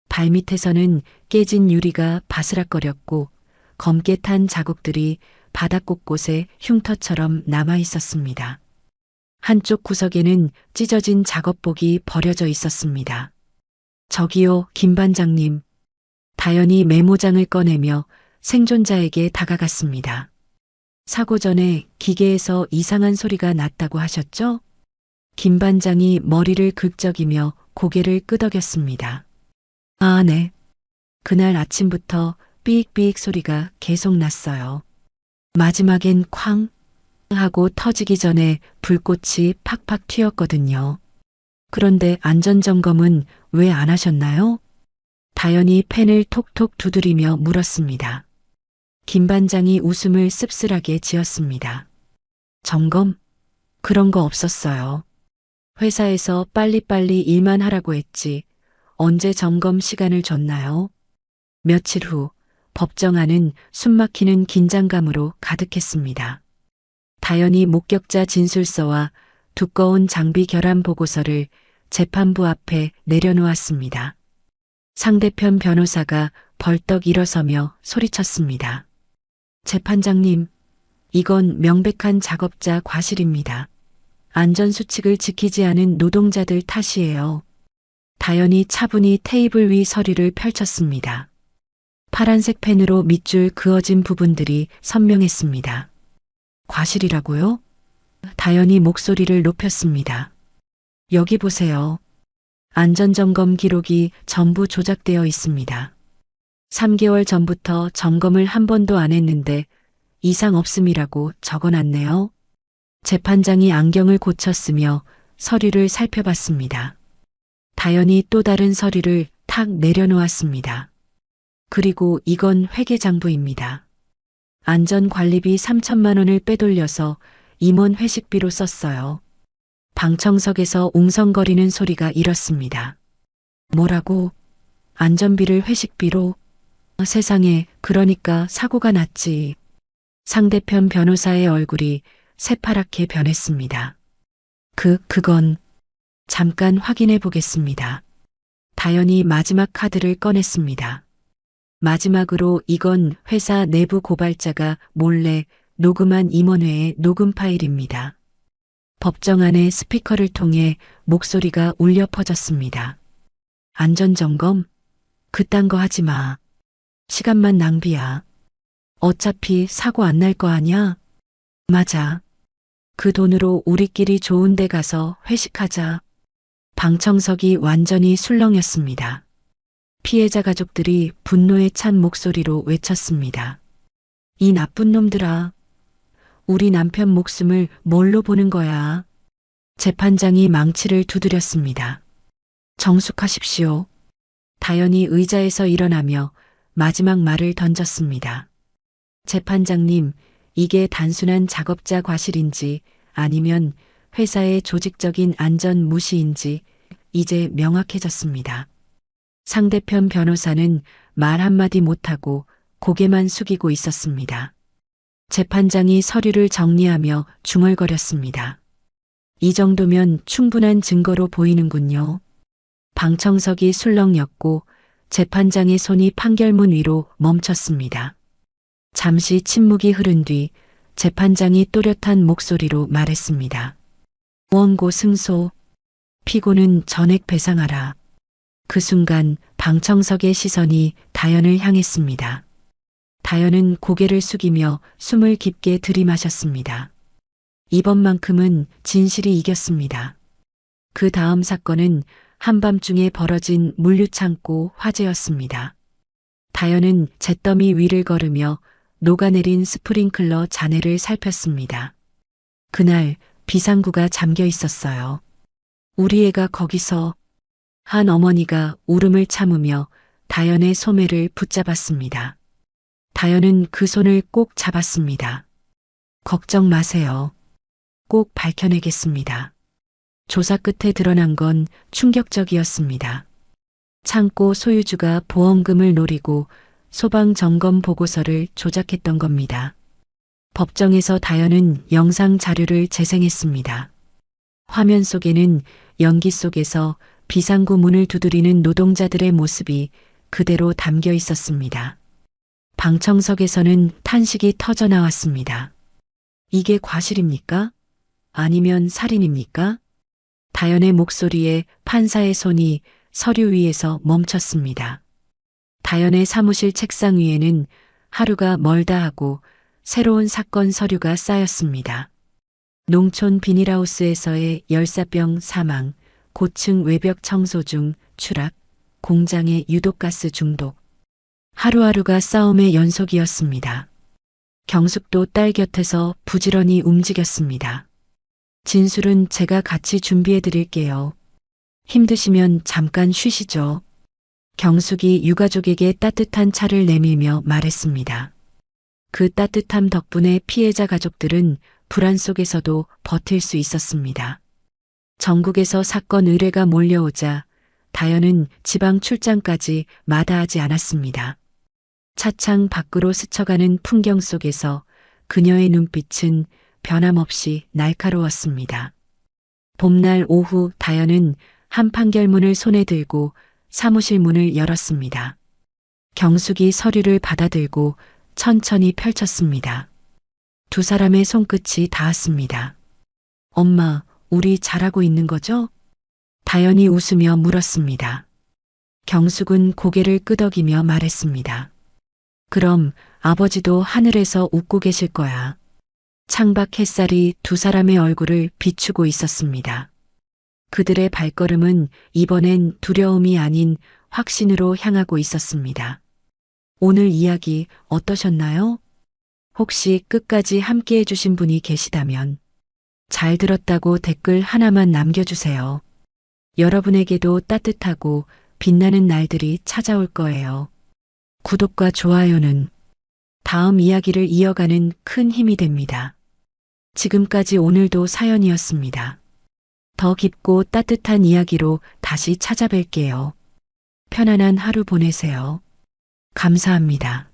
발밑에서는 깨진 유리가 바스락거렸고 검게 탄 자국들이 바닥 곳곳에 흉터처럼 남아 있었습니다. 한쪽 구석에는 찢어진 작업복이 버려져 있었습니다. 저기요, 김 반장님. 다연이 메모장을 꺼내며 생존자에게 다가갔습니다. 사고 전에 기계에서 이상한 소리가 났다고 하셨죠? 김 반장이 머리를 긁적이며 고개를 끄덕였습니다. 아, 네. 그날 아침부터 삑삑 소리가 계속 났어요. 마지막엔 쾅 하고 터지기 전에 불꽃이 팍팍 튀었거든요. 그런데 안전점검은 왜 안 하셨나요? 다연이 펜을 톡톡 두드리며 물었습니다. 김 반장이 웃음을 씁쓸하게 지었습니다. 점검? 그런 거 없었어요. 회사에서 빨리빨리 일만 하라고 했지. 언제 점검 시간을 줬나요? 며칠 후 법정 안은 숨막히는 긴장감으로 가득했습니다. 다연이 목격자 진술서와 두꺼운 장비 결함 보고서를 재판부 앞에 내려놓았습니다. 상대편 변호사가 벌떡 일어서며 소리쳤습니다. 재판장님, 이건 명백한 작업자 과실입니다. 안전수칙을 지키지 않은 노동자들 탓이에요. 다연이 차분히 테이블 위 서류를 펼쳤습니다. 파란색 펜으로 밑줄 그어진 부분들이 선명했습니다. 과실이라고요? 다연이 목소리를 높였습니다. 여기 보세요. 안전점검 기록이 전부 조작되어 있습니다. 3개월 전부터 점검을 한 번도 안 했는데 이상 없음이라고 적어놨네요. 재판장이 안경을 고쳤으며 서류를 살펴봤습니다. 다연이 또 다른 서류를 탁 내려놓았습니다. 그리고 이건 회계장부입니다. 안전관리비 3천만 원을 빼돌려서 임원 회식비로 썼어요. 방청석에서 웅성거리는 소리가 일었습니다. 뭐라고? 안전비를 회식비로? 세상에, 그러니까 사고가 났지. 상대편 변호사의 얼굴이 새파랗게 변했습니다. 그건 잠깐 확인해 보겠습니다. 다연이 마지막 카드를 꺼냈습니다. 마지막으로 이건 회사 내부 고발자가 몰래 녹음한 임원회의 녹음 파일입니다. 법정 안의 스피커를 통해 목소리가 울려 퍼졌습니다. 안전점검? 그딴 거 하지 마. 시간만 낭비야. 어차피 사고 안 날 거 아냐? 맞아. 그 돈으로 우리끼리 좋은 데 가서 회식하자. 방청석이 완전히 술렁였습니다. 피해자 가족들이 분노에 찬 목소리로 외쳤습니다. 이 나쁜 놈들아. 우리 남편 목숨을 뭘로 보는 거야? 재판장이 망치를 두드렸습니다. 정숙하십시오. 다연이 의자에서 일어나며 마지막 말을 던졌습니다. 재판장님, 이게 단순한 작업자 과실인지 아니면 회사의 조직적인 안전 무시인지 이제 명확해졌습니다. 상대편 변호사는 말 한마디 못하고 고개만 숙이고 있었습니다. 재판장이 서류를 정리하며 중얼거렸습니다. 이 정도면 충분한 증거로 보이는군요. 방청석이 술렁였고 재판장의 손이 판결문 위로 멈췄습니다. 잠시 침묵이 흐른 뒤 재판장이 또렷한 목소리로 말했습니다. 원고 승소. 피고는 전액 배상하라. 그 순간 방청석의 시선이 다연을 향했습니다. 다연은 고개를 숙이며 숨을 깊게 들이마셨습니다. 이번만큼은 진실이 이겼습니다. 그 다음 사건은 한밤중에 벌어진 물류창고 화재였습니다. 다연은 잿더미 위를 걸으며 녹아내린 스프링클러 잔해를 살폈습니다. 그날 비상구가 잠겨 있었어요. 우리 애가 거기서. 한 어머니가 울음을 참으며 다연의 소매를 붙잡았습니다. 다연은 그 손을 꼭 잡았습니다. 걱정 마세요. 꼭 밝혀내겠습니다. 조사 끝에 드러난 건 충격적이었습니다. 창고 소유주가 보험금을 노리고 소방 점검 보고서를 조작했던 겁니다. 법정에서 다연은 영상 자료를 재생했습니다. 화면 속에는 연기 속에서 비상구 문을 두드리는 노동자들의 모습이 그대로 담겨 있었습니다. 방청석에서는 탄식이 터져 나왔습니다. 이게 과실입니까? 아니면 살인입니까? 다연의 목소리에 판사의 손이 서류 위에서 멈췄습니다. 다연의 사무실 책상 위에는 하루가 멀다 하고 새로운 사건 서류가 쌓였습니다. 농촌 비닐하우스에서의 열사병 사망, 고층 외벽 청소 중 추락, 공장의 유독가스 중독. 하루하루가 싸움의 연속이었습니다. 경숙도 딸 곁에서 부지런히 움직였습니다. 진술은 제가 같이 준비해 드릴게요. 힘드시면 잠깐 쉬시죠. 경숙이 유가족에게 따뜻한 차를 내밀며 말했습니다. 그 따뜻함 덕분에 피해자 가족들은 불안 속에서도 버틸 수 있었습니다. 전국에서 사건 의뢰가 몰려오자 다연은 지방 출장까지 마다하지 않았습니다. 차창 밖으로 스쳐가는 풍경 속에서 그녀의 눈빛은 변함없이 날카로웠습니다. 봄날 오후 다연은 한 판결문을 손에 들고 사무실 문을 열었습니다. 경숙이 서류를 받아들고 천천히 펼쳤습니다. 두 사람의 손끝이 닿았습니다. 엄마, 우리 잘하고 있는 거죠? 다연이 웃으며 물었습니다. 경숙은 고개를 끄덕이며 말했습니다. 그럼 아버지도 하늘에서 웃고 계실 거야. 창밖 햇살이 두 사람의 얼굴을 비추고 있었습니다. 그들의 발걸음은 이번엔 두려움이 아닌 확신으로 향하고 있었습니다. 오늘 이야기 어떠셨나요? 혹시 끝까지 함께 해주신 분이 계시다면 잘 들었다고 댓글 하나만 남겨주세요. 여러분에게도 따뜻하고 빛나는 날들이 찾아올 거예요. 구독과 좋아요는 다음 이야기를 이어가는 큰 힘이 됩니다. 지금까지 오늘도 사연이었습니다. 더 깊고 따뜻한 이야기로 다시 찾아뵐게요. 편안한 하루 보내세요. 감사합니다.